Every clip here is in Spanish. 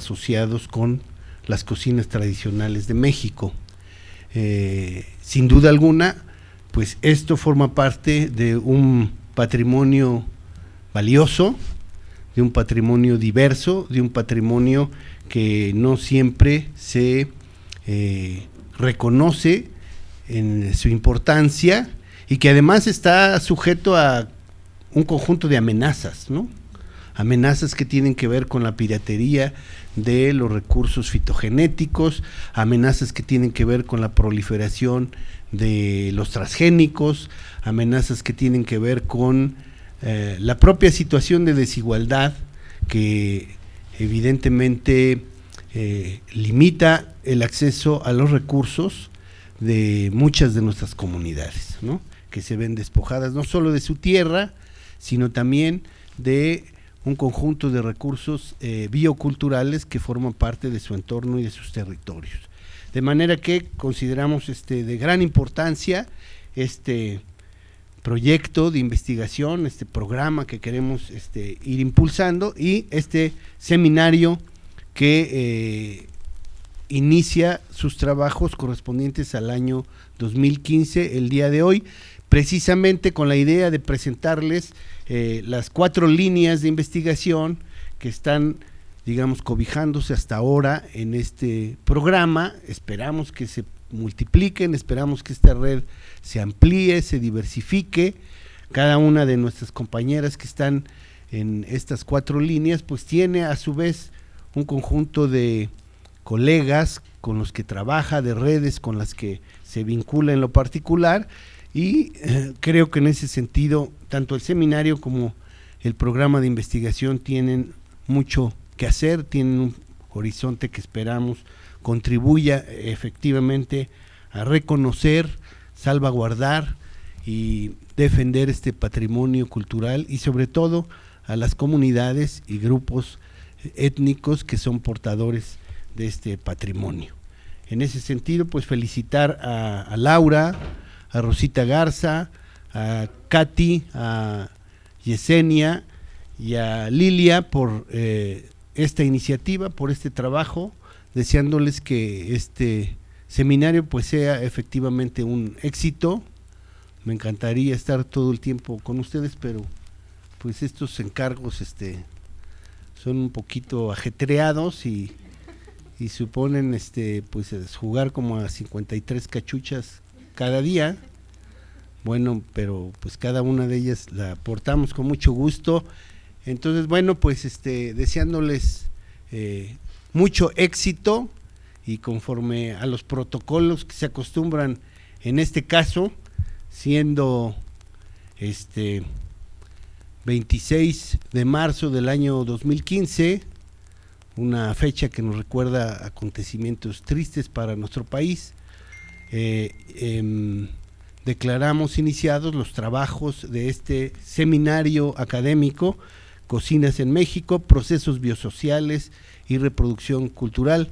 asociados con las cocinas tradicionales de México. Sin duda alguna, pues esto forma parte de un patrimonio valioso, de un patrimonio diverso, de un patrimonio que no siempre se reconoce en su importancia y que además está sujeto a un conjunto de amenazas, ¿no? Amenazas que tienen que ver con la piratería de los recursos fitogenéticos, amenazas que tienen que ver con la proliferación de los transgénicos, amenazas que tienen que ver con la propia situación de desigualdad que evidentemente limita el acceso a los recursos de muchas de nuestras comunidades, ¿no? Que se ven despojadas no solo de su tierra, sino también de un conjunto de recursos bioculturales que forman parte de su entorno y de sus territorios. De manera que consideramos de gran importancia este proyecto de investigación, este programa que queremos ir impulsando y este seminario que inicia sus trabajos correspondientes al año 2015, el día de hoy, precisamente con la idea de presentarles las 4 líneas de investigación que están, digamos, cobijándose hasta ahora en este programa. Esperamos que se multipliquen, esperamos que esta red se amplíe, se diversifique. Cada una de nuestras compañeras que están en estas 4 líneas, pues tiene a su vez un conjunto de colegas con los que trabaja, de redes con las que se vincula en lo particular, y creo que en ese sentido tanto el seminario como el programa de investigación tienen mucho que hacer, tienen un horizonte que esperamos contribuya efectivamente a reconocer, salvaguardar y defender este patrimonio cultural y sobre todo a las comunidades y grupos étnicos que son portadores de este patrimonio. En ese sentido, pues felicitar a Laura, a Rosita Garza, a Katy, a Yesenia y a Lilia por esta iniciativa, por este trabajo, deseándoles que este seminario pues sea efectivamente un éxito. Me encantaría estar todo el tiempo con ustedes, pero pues estos encargos son un poquito ajetreados y suponen pues jugar como a 53 cachuchas cada día. Bueno, pero pues cada una de ellas la aportamos con mucho gusto. Entonces, bueno, pues deseándoles mucho éxito y conforme a los protocolos que se acostumbran en este caso, siendo 26 de marzo del año 2015, una fecha que nos recuerda acontecimientos tristes para nuestro país. Declaramos iniciados los trabajos de este seminario académico, Cocinas en México, Procesos Biosociales y Reproducción Cultural,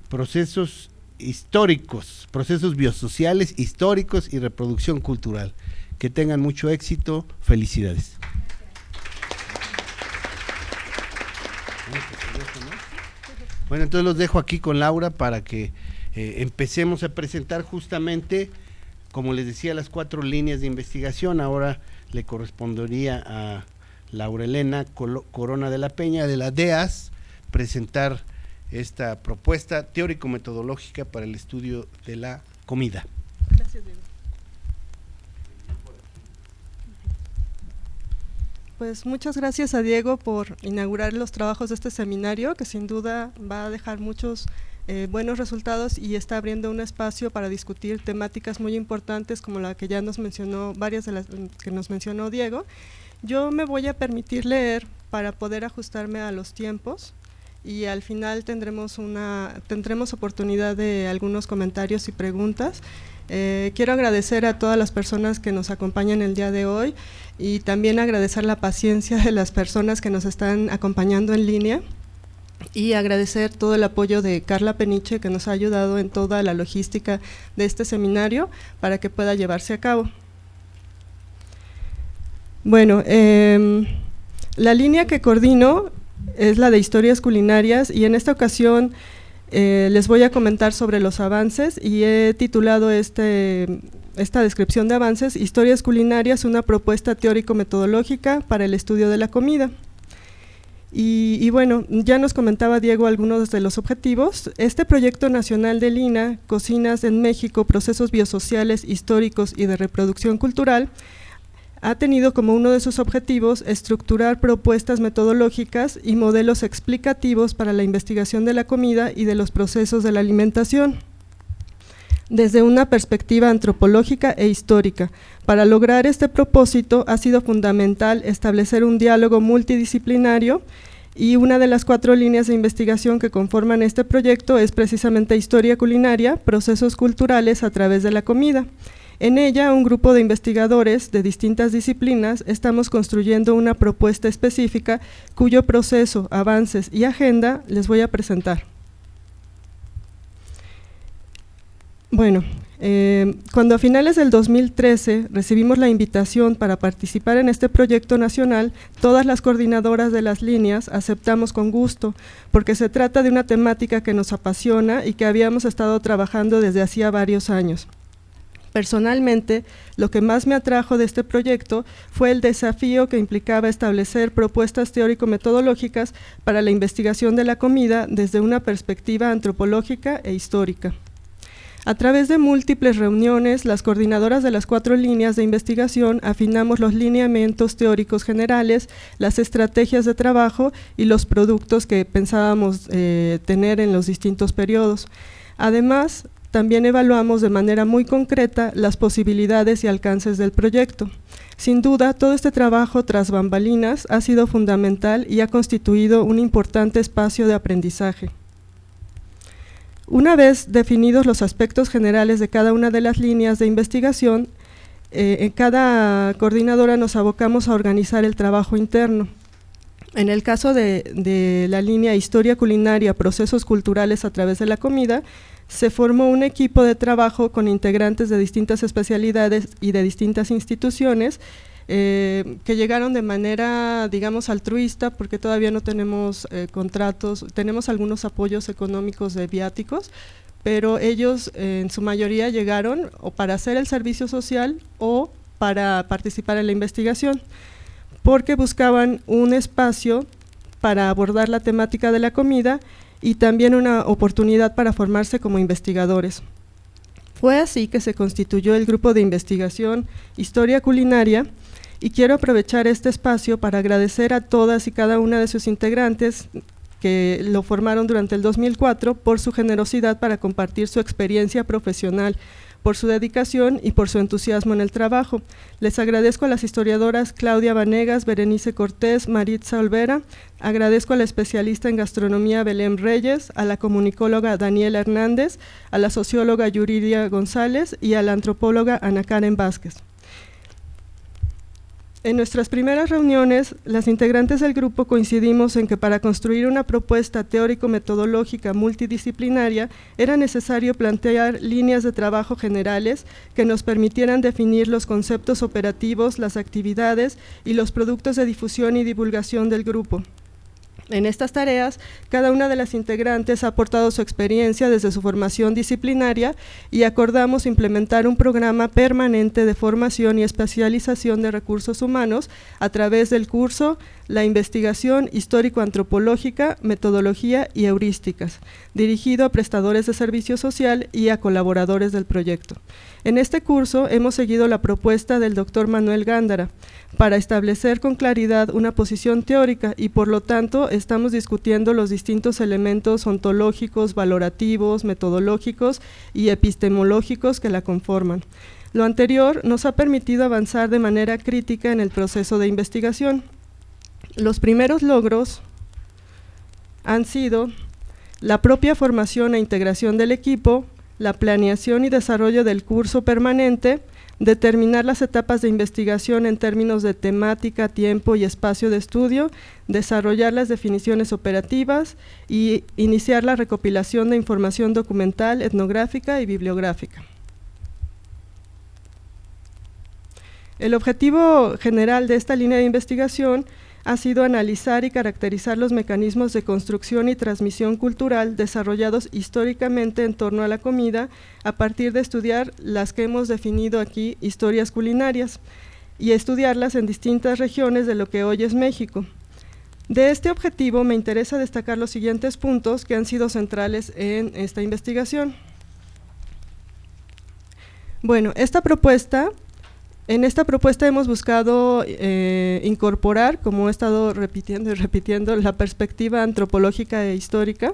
procesos históricos, procesos biosociales, históricos y reproducción cultural. Que tengan mucho éxito, felicidades. Bueno, entonces los dejo aquí con Laura para que empecemos a presentar justamente, como les decía, las 4 líneas de investigación. Ahora le correspondería a Laura Elena Corona de la Peña, de la DEAS, presentar esta propuesta teórico-metodológica para el estudio de la comida. Gracias, Diego. Pues muchas gracias a Diego por inaugurar los trabajos de este seminario, que sin duda va a dejar muchos buenos resultados y está abriendo un espacio para discutir temáticas muy importantes como la que ya nos mencionó, varias de las que nos mencionó Diego. Yo me voy a permitir leer para poder ajustarme a los tiempos y al final tendremos oportunidad de algunos comentarios y preguntas. Quiero agradecer a todas las personas que nos acompañan el día de hoy y también agradecer la paciencia de las personas que nos están acompañando en línea y agradecer todo el apoyo de Carla Peniche, que nos ha ayudado en toda la logística de este seminario para que pueda llevarse a cabo. Bueno, la línea que coordino es la de historias culinarias, y en esta ocasión les voy a comentar sobre los avances, y he titulado esta descripción de avances: Historias culinarias, una propuesta teórico-metodológica para el estudio de la comida. Y bueno, ya nos comentaba Diego algunos de los objetivos. Este proyecto nacional del INAH, Cocinas en México, Procesos Biosociales, Históricos y de Reproducción Cultural, ha tenido como uno de sus objetivos estructurar propuestas metodológicas y modelos explicativos para la investigación de la comida y de los procesos de la alimentación, desde una perspectiva antropológica e histórica. Para lograr este propósito ha sido fundamental establecer un diálogo multidisciplinario, y una de las 4 líneas de investigación que conforman este proyecto es precisamente Historia culinaria, procesos culturales a través de la comida. En ella, un grupo de investigadores de distintas disciplinas estamos construyendo una propuesta específica cuyo proceso, avances y agenda les voy a presentar. Bueno, cuando a finales del 2013 recibimos la invitación para participar en este proyecto nacional, todas las coordinadoras de las líneas aceptamos con gusto, porque se trata de una temática que nos apasiona y que habíamos estado trabajando desde hacía varios años. Personalmente, lo que más me atrajo de este proyecto fue el desafío que implicaba establecer propuestas teórico-metodológicas para la investigación de la comida desde una perspectiva antropológica e histórica. A través de múltiples reuniones, las coordinadoras de las 4 líneas de investigación afinamos los lineamientos teóricos generales, las estrategias de trabajo y los productos que pensábamos tener en los distintos periodos. Además, también evaluamos de manera muy concreta las posibilidades y alcances del proyecto. Sin duda, todo este trabajo tras bambalinas ha sido fundamental y ha constituido un importante espacio de aprendizaje. Una vez definidos los aspectos generales de cada una de las líneas de investigación, en cada coordinadora nos abocamos a organizar el trabajo interno. En el caso de la línea Historia culinaria, procesos culturales a través de la comida, se formó un equipo de trabajo con integrantes de distintas especialidades y de distintas instituciones, que llegaron de manera, digamos, altruista, porque todavía no tenemos contratos, tenemos algunos apoyos económicos de viáticos, pero ellos en su mayoría llegaron o para hacer el servicio social o para participar en la investigación, porque buscaban un espacio para abordar la temática de la comida y también una oportunidad para formarse como investigadores. Fue así que se constituyó el grupo de investigación Historia Culinaria, y quiero aprovechar este espacio para agradecer a todas y cada una de sus integrantes que lo formaron durante el 2004 por su generosidad para compartir su experiencia profesional, por su dedicación y por su entusiasmo en el trabajo. Les agradezco a las historiadoras Claudia Vanegas, Berenice Cortés, Maritza Olvera, agradezco a la especialista en gastronomía Belén Reyes, a la comunicóloga Daniela Hernández, a la socióloga Yuridia González y a la antropóloga Ana Karen Vázquez. En nuestras primeras reuniones, las integrantes del grupo coincidimos en que para construir una propuesta teórico-metodológica multidisciplinaria era necesario plantear líneas de trabajo generales que nos permitieran definir los conceptos operativos, las actividades y los productos de difusión y divulgación del grupo. En estas tareas, cada una de las integrantes ha aportado su experiencia desde su formación disciplinaria y acordamos implementar un programa permanente de formación y especialización de recursos humanos a través del curso La investigación histórico-antropológica, metodología y heurísticas, dirigido a prestadores de servicio social y a colaboradores del proyecto. En este curso hemos seguido la propuesta del doctor Manuel Gándara para establecer con claridad una posición teórica y por lo tanto estamos discutiendo los distintos elementos ontológicos, valorativos, metodológicos y epistemológicos que la conforman. Lo anterior nos ha permitido avanzar de manera crítica en el proceso de investigación. Los primeros logros han sido la propia formación e integración del equipo, la planeación y desarrollo del curso permanente, determinar las etapas de investigación en términos de temática, tiempo y espacio de estudio, desarrollar las definiciones operativas y iniciar la recopilación de información documental, etnográfica y bibliográfica. El objetivo general de esta línea de investigación ha sido analizar y caracterizar los mecanismos de construcción y transmisión cultural desarrollados históricamente en torno a la comida, a partir de estudiar las que hemos definido aquí, historias culinarias, y estudiarlas en distintas regiones de lo que hoy es México. De este objetivo me interesa destacar los siguientes puntos que han sido centrales en esta investigación. Bueno, en esta propuesta hemos buscado incorporar, como he estado repitiendo y repitiendo, la perspectiva antropológica e histórica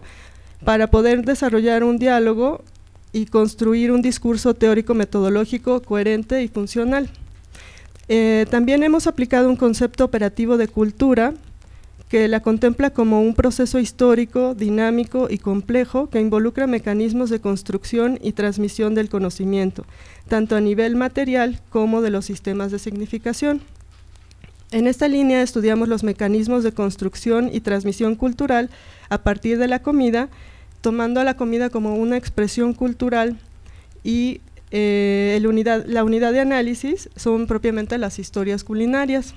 para poder desarrollar un diálogo y construir un discurso teórico-metodológico coherente y funcional. También hemos aplicado un concepto operativo de cultura que la contempla como un proceso histórico, dinámico y complejo que involucra mecanismos de construcción y transmisión del conocimiento, tanto a nivel material como de los sistemas de significación. En esta línea estudiamos los mecanismos de construcción y transmisión cultural a partir de la comida, tomando a la comida como una expresión cultural y la unidad de análisis son propiamente las historias culinarias.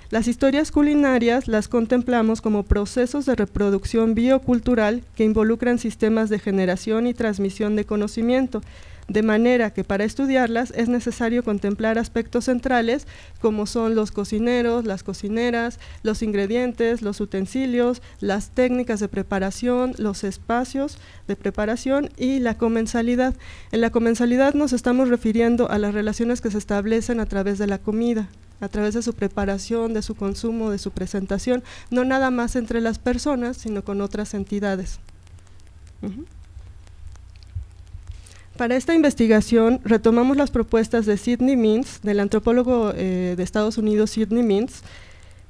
Las historias culinarias las contemplamos como procesos de reproducción biocultural que involucran sistemas de generación y transmisión de conocimiento, de manera que para estudiarlas es necesario contemplar aspectos centrales como son los cocineros, las cocineras, los ingredientes, los utensilios, las técnicas de preparación, los espacios de preparación y la comensalidad. En la comensalidad nos estamos refiriendo a las relaciones que se establecen a través de la comida, a través de su preparación, de su consumo, de su presentación, no nada más entre las personas, sino con otras entidades. Para esta investigación retomamos las propuestas de Sidney Mintz, del antropólogo de Estados Unidos Sidney Mintz,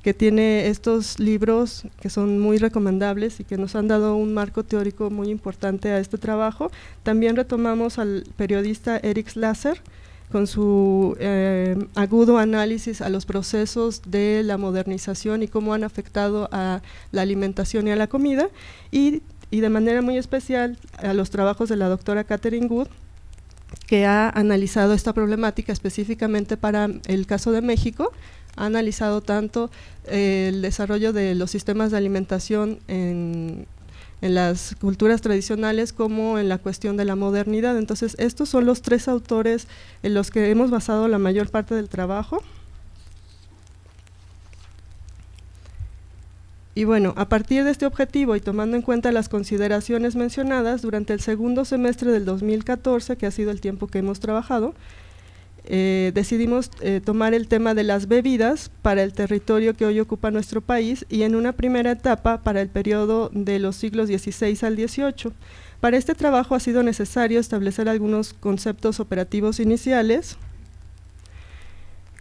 que tiene estos libros que son muy recomendables y que nos han dado un marco teórico muy importante a este trabajo. También retomamos al periodista Eric Lasser, con su agudo análisis a los procesos de la modernización y cómo han afectado a la alimentación y a la comida, y de manera muy especial a los trabajos de la doctora Catherine Good, que ha analizado esta problemática específicamente para el caso de México. Ha analizado tanto el desarrollo de los sistemas de alimentación en las culturas tradicionales como en la cuestión de la modernidad. Entonces, estos son los tres autores en los que hemos basado la mayor parte del trabajo. Y bueno, a partir de este objetivo y tomando en cuenta las consideraciones mencionadas, durante el segundo semestre del 2014, que ha sido el tiempo que hemos trabajado, decidimos tomar el tema de las bebidas para el territorio que hoy ocupa nuestro país y en una primera etapa para el periodo de los siglos XVI al XVIII. Para este trabajo ha sido necesario establecer algunos conceptos operativos iniciales,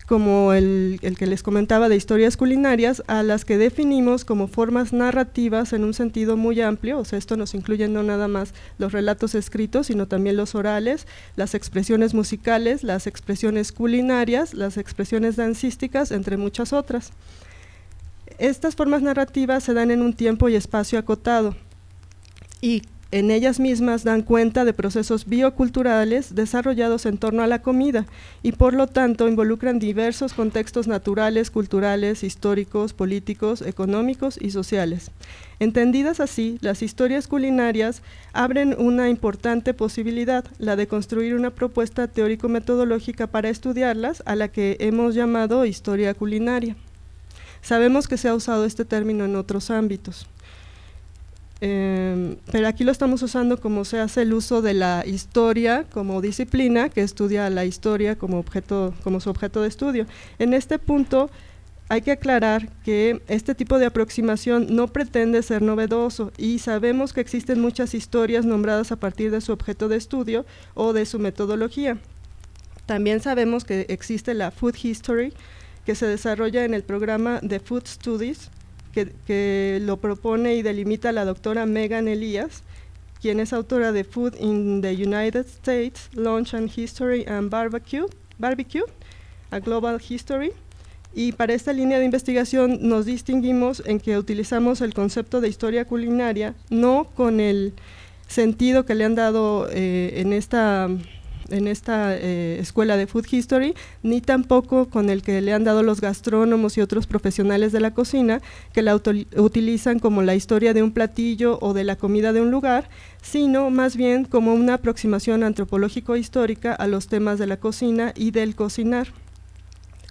como el que les comentaba de historias culinarias, a las que definimos como formas narrativas en un sentido muy amplio. O sea, esto nos incluye no nada más los relatos escritos, sino también los orales, las expresiones musicales, las expresiones culinarias, las expresiones dancísticas, entre muchas otras. Estas formas narrativas se dan en un tiempo y espacio acotado y en ellas mismas dan cuenta de procesos bioculturales desarrollados en torno a la comida y por lo tanto involucran diversos contextos naturales, culturales, históricos, políticos, económicos y sociales. Entendidas así, las historias culinarias abren una importante posibilidad, la de construir una propuesta teórico-metodológica para estudiarlas, a la que hemos llamado historia culinaria. Sabemos que se ha usado este término en otros ámbitos. Pero aquí lo estamos usando como se hace el uso de la historia como disciplina que estudia la historia como su objeto de estudio. En este punto hay que aclarar que este tipo de aproximación no pretende ser novedoso y sabemos que existen muchas historias nombradas a partir de su objeto de estudio o de su metodología. También sabemos que existe la Food History, que se desarrolla en el programa de Food Studies, que lo propone y delimita la doctora Megan Elias, quien es autora de Food in the United States, Lunch and History and Barbecue, a Global History. Y para esta línea de investigación nos distinguimos en que utilizamos el concepto de historia culinaria, no con el sentido que le han dado en esta escuela de Food History, ni tampoco con el que le han dado los gastrónomos y otros profesionales de la cocina, que la utilizan como la historia de un platillo o de la comida de un lugar, sino más bien como una aproximación antropológico-histórica a los temas de la cocina y del cocinar,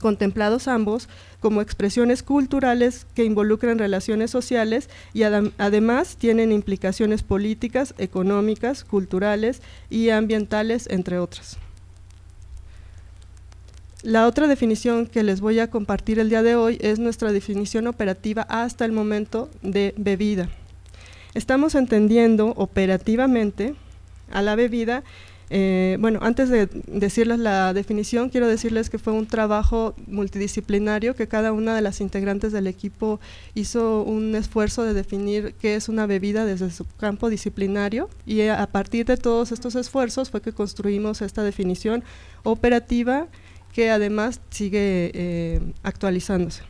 contemplados ambos como expresiones culturales que involucran relaciones sociales y además tienen implicaciones políticas, económicas, culturales y ambientales, entre otras. La otra definición que les voy a compartir el día de hoy es nuestra definición operativa hasta el momento de bebida. Estamos entendiendo operativamente a la bebida. Bueno, antes de decirles la definición, quiero decirles que fue un trabajo multidisciplinario, que cada una de las integrantes del equipo hizo un esfuerzo de definir qué es una bebida desde su campo disciplinario, y a partir de todos estos esfuerzos fue que construimos esta definición operativa, que además sigue actualizándose.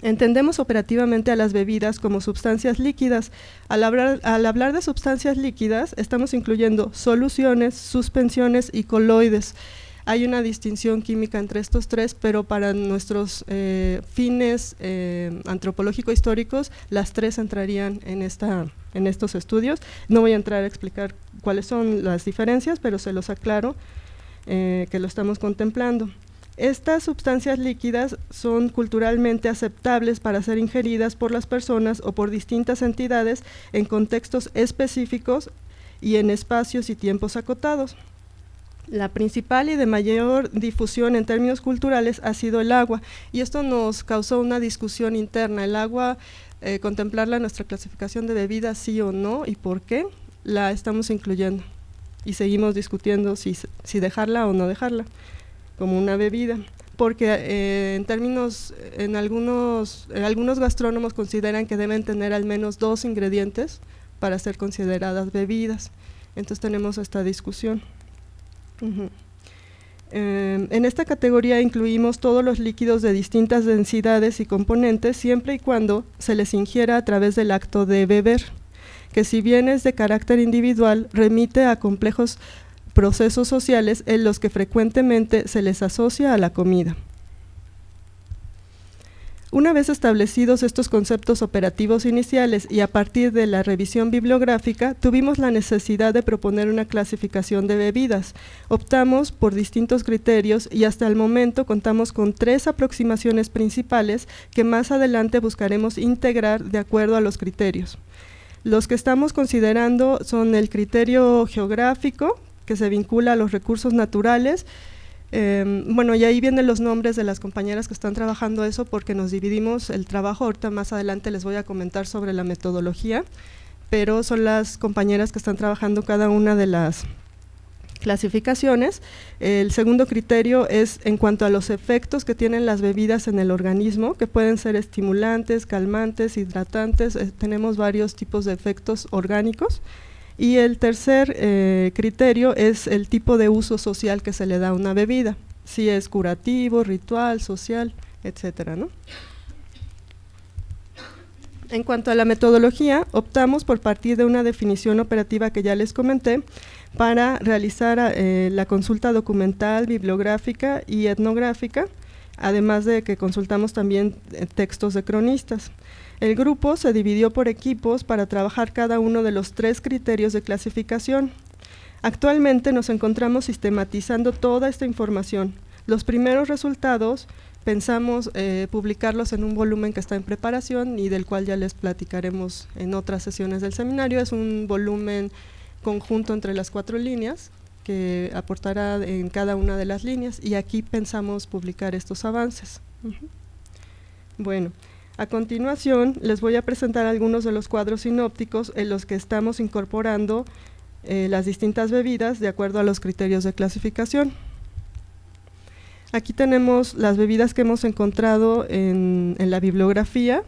Entendemos operativamente a las bebidas como sustancias líquidas. Al hablar de sustancias líquidas, estamos incluyendo soluciones, suspensiones y coloides. Hay una distinción química entre estos tres, pero para nuestros fines antropológico-históricos, las tres entrarían en estos estudios. No voy a entrar a explicar cuáles son las diferencias, pero se los aclaro que lo estamos contemplando. Estas sustancias líquidas son culturalmente aceptables para ser ingeridas por las personas o por distintas entidades en contextos específicos y en espacios y tiempos acotados. La principal y de mayor difusión en términos culturales ha sido el agua, y esto nos causó una discusión interna. El agua, contemplarla en nuestra clasificación de bebidas, sí o no, y por qué la estamos incluyendo. Y seguimos discutiendo si dejarla o no dejarla como una bebida, porque en algunos gastrónomos consideran que deben tener al menos 2 ingredientes para ser consideradas bebidas. Entonces tenemos esta discusión. En esta categoría incluimos todos los líquidos de distintas densidades y componentes, siempre y cuando se les ingiera a través del acto de beber, que si bien es de carácter individual, remite a complejos procesos sociales en los que frecuentemente se les asocia a la comida. Una vez establecidos estos conceptos operativos iniciales y a partir de la revisión bibliográfica, tuvimos la necesidad de proponer una clasificación de bebidas. Optamos por distintos criterios y hasta el momento contamos con 3 aproximaciones principales que más adelante buscaremos integrar de acuerdo a los criterios. Los que estamos considerando son el criterio geográfico, que se vincula a los recursos naturales. Bueno, y ahí vienen los nombres de las compañeras que están trabajando eso, porque nos dividimos el trabajo. Ahorita más adelante les voy a comentar sobre la metodología, pero son las compañeras que están trabajando cada una de las clasificaciones. El segundo criterio es en cuanto a los efectos que tienen las bebidas en el organismo, que pueden ser estimulantes, calmantes, hidratantes. Tenemos varios tipos de efectos orgánicos. Y el tercer criterio es el tipo de uso social que se le da a una bebida, si es curativo, ritual, social, etcétera, ¿no? En cuanto a la metodología, optamos por partir de una definición operativa que ya les comenté para realizar la consulta documental, bibliográfica y etnográfica, además de que consultamos también textos de cronistas. El grupo se dividió por equipos para trabajar cada uno de los 3 criterios de clasificación. Actualmente nos encontramos sistematizando toda esta información. Los primeros resultados pensamos publicarlos en un volumen que está en preparación y del cual ya les platicaremos en otras sesiones del seminario. Es un volumen conjunto entre las 4 líneas que aportará en cada una de las líneas, y aquí pensamos publicar estos avances. Bueno. A continuación, les voy a presentar algunos de los cuadros sinópticos en los que estamos incorporando las distintas bebidas de acuerdo a los criterios de clasificación. Aquí tenemos las bebidas que hemos encontrado en la bibliografía.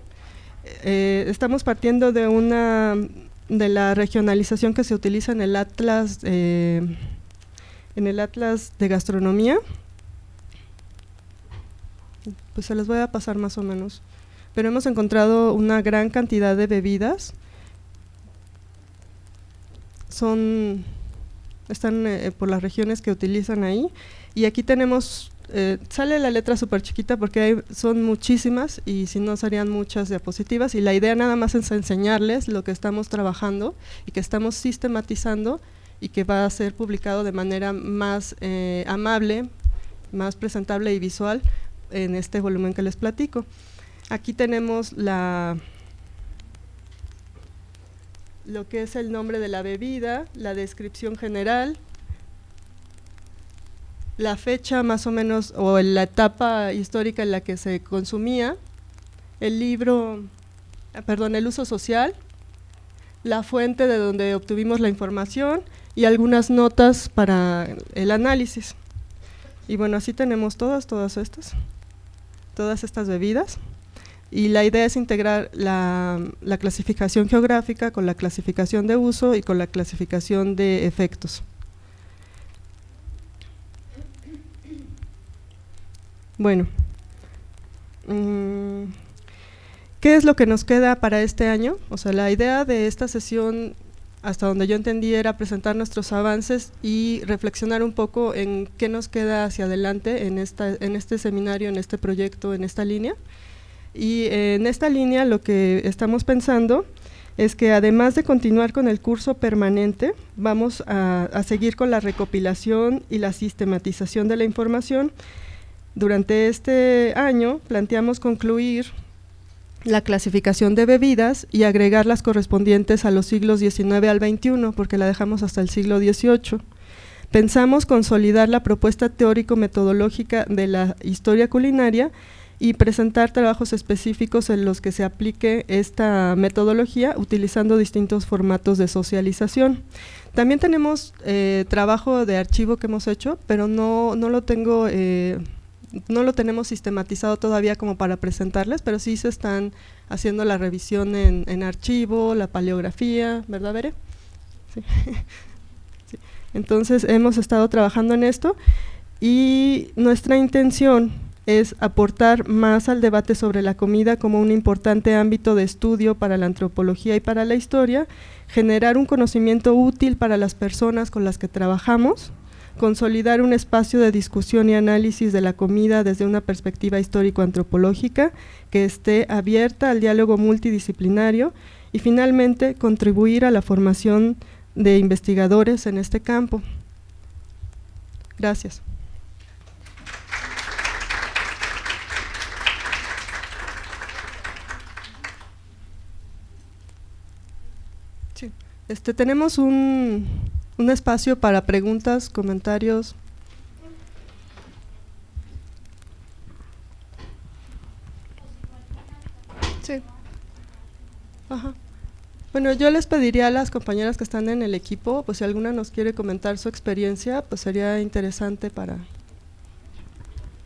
Estamos partiendo de la regionalización que se utiliza en el Atlas de Gastronomía. Pues se les voy a pasar más o menos. Pero hemos encontrado una gran cantidad de bebidas. Son están por las regiones que utilizan ahí. Y aquí tenemos, sale la letra súper chiquita porque son muchísimas y si no serían muchas diapositivas, y la idea nada más es enseñarles lo que estamos trabajando y que estamos sistematizando y que va a ser publicado de manera más amable, más presentable y visual en este volumen que les platico. Aquí tenemos lo que es el nombre de la bebida, la descripción general, la fecha más o menos o la etapa histórica en la que se consumía, el el uso social, la fuente de donde obtuvimos la información y algunas notas para el análisis. Y bueno, así tenemos todas estas bebidas. Y la idea es integrar la clasificación geográfica con la clasificación de uso y con la clasificación de efectos. Bueno, ¿qué es lo que nos queda para este año? O sea, la idea de esta sesión, hasta donde yo entendí, era presentar nuestros avances y reflexionar un poco en qué nos queda hacia adelante en este seminario, en este proyecto, en esta línea. Y en esta línea lo que estamos pensando es que además de continuar con el curso permanente, vamos a seguir con la recopilación y la sistematización de la información. Durante este año planteamos concluir la clasificación de bebidas y agregar las correspondientes a los siglos XIX al XXI, porque la dejamos hasta el siglo XVIII. Pensamos consolidar la propuesta teórico-metodológica de la historia culinaria y presentar trabajos específicos en los que se aplique esta metodología utilizando distintos formatos de socialización. También tenemos trabajo de archivo que hemos hecho, pero no lo tenemos sistematizado todavía como para presentarles, pero sí se están haciendo la revisión en archivo, la paleografía, ¿verdad, Bere? Sí. Sí. Entonces hemos estado trabajando en esto y nuestra intención es aportar más al debate sobre la comida como un importante ámbito de estudio para la antropología y para la historia, generar un conocimiento útil para las personas con las que trabajamos, consolidar un espacio de discusión y análisis de la comida desde una perspectiva histórico-antropológica que esté abierta al diálogo multidisciplinario y finalmente contribuir a la formación de investigadores en este campo. Gracias. Sí. Tenemos un espacio para preguntas, comentarios. Sí. Ajá. Bueno, yo les pediría a las compañeras que están en el equipo, pues si alguna nos quiere comentar su experiencia, pues sería interesante para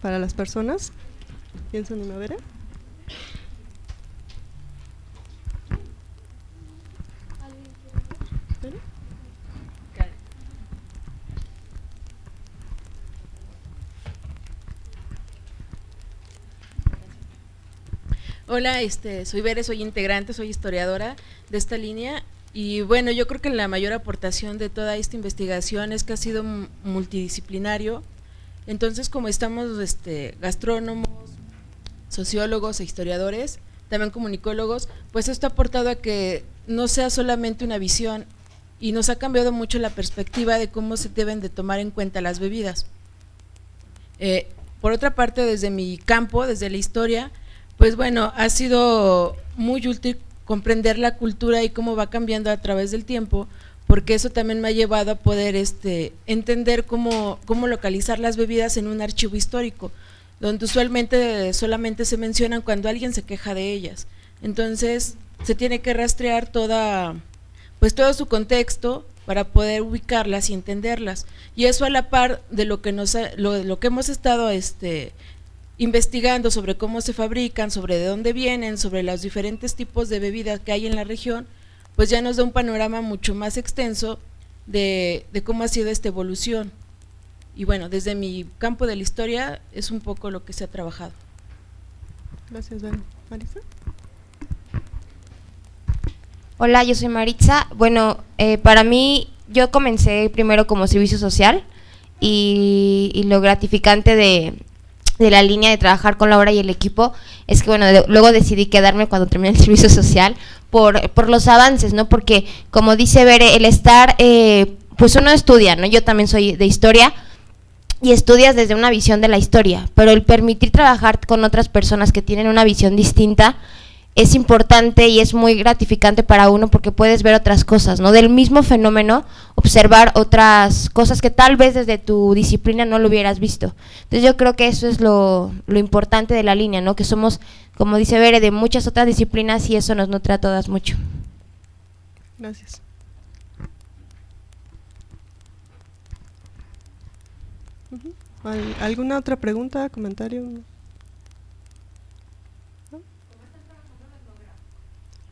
las personas. Piensen en ver. Hola, soy Bere, soy integrante, soy historiadora de esta línea y bueno, yo creo que la mayor aportación de toda esta investigación es que ha sido multidisciplinario. Entonces, como estamos gastrónomos, sociólogos e historiadores, también comunicólogos, pues esto ha aportado a que no sea solamente una visión y nos ha cambiado mucho la perspectiva de cómo se deben de tomar en cuenta las bebidas. Por otra parte, desde mi campo, desde la historia, pues bueno, ha sido muy útil comprender la cultura y cómo va cambiando a través del tiempo, porque eso también me ha llevado a poder entender cómo localizar las bebidas en un archivo histórico, donde usualmente solamente se mencionan cuando alguien se queja de ellas. Entonces se tiene que rastrear todo su contexto para poder ubicarlas y entenderlas, y eso a la par de lo que hemos estado investigando sobre cómo se fabrican, sobre de dónde vienen, sobre los diferentes tipos de bebidas que hay en la región, pues ya nos da un panorama mucho más extenso de cómo ha sido esta evolución. Y bueno, desde mi campo de la historia es un poco lo que se ha trabajado. Gracias, Dani. ¿Maritza? Hola, yo soy Maritza. Bueno, para mí yo comencé primero como servicio social y lo gratificante de la línea de trabajar con Laura y el equipo es que, bueno, luego decidí quedarme cuando terminé el servicio social por los avances, ¿no? Porque, como dice Bere, el estar, pues uno estudia, ¿no? Yo también soy de historia y estudias desde una visión de la historia, pero el permitir trabajar con otras personas que tienen una visión distinta es importante y es muy gratificante para uno porque puedes ver otras cosas, ¿no? Del mismo fenómeno, observar otras cosas que tal vez desde tu disciplina no lo hubieras visto. Entonces yo creo que eso es lo importante de la línea, ¿no? Que somos, como dice Bere, de muchas otras disciplinas y eso nos nutre a todas mucho. Gracias. ¿Alguna otra pregunta, comentario?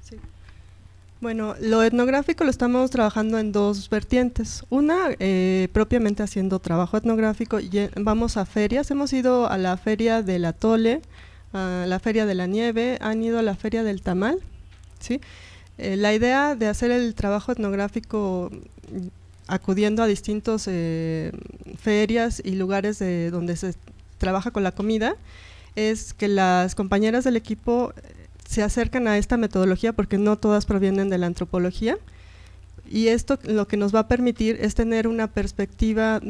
Sí. Bueno, lo etnográfico lo estamos trabajando en dos vertientes. Una, propiamente haciendo trabajo etnográfico, vamos a ferias, hemos ido a la feria del Atole, a la feria de la nieve, han ido a la feria del tamal, ¿sí? La idea de hacer el trabajo etnográfico acudiendo a distintos ferias y lugares donde se trabaja con la comida, es que las compañeras del equipo se acercan a esta metodología porque no todas provienen de la antropología y esto lo que nos va a permitir es tener una perspectiva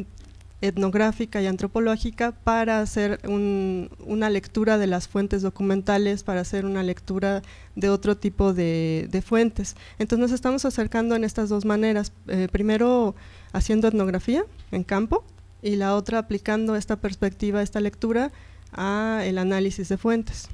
etnográfica y antropológica para hacer una lectura de las fuentes documentales, para hacer una lectura de otro tipo de fuentes. Entonces nos estamos acercando en estas dos maneras, primero haciendo etnografía en campo y la otra aplicando esta perspectiva, esta lectura a el análisis de fuentes.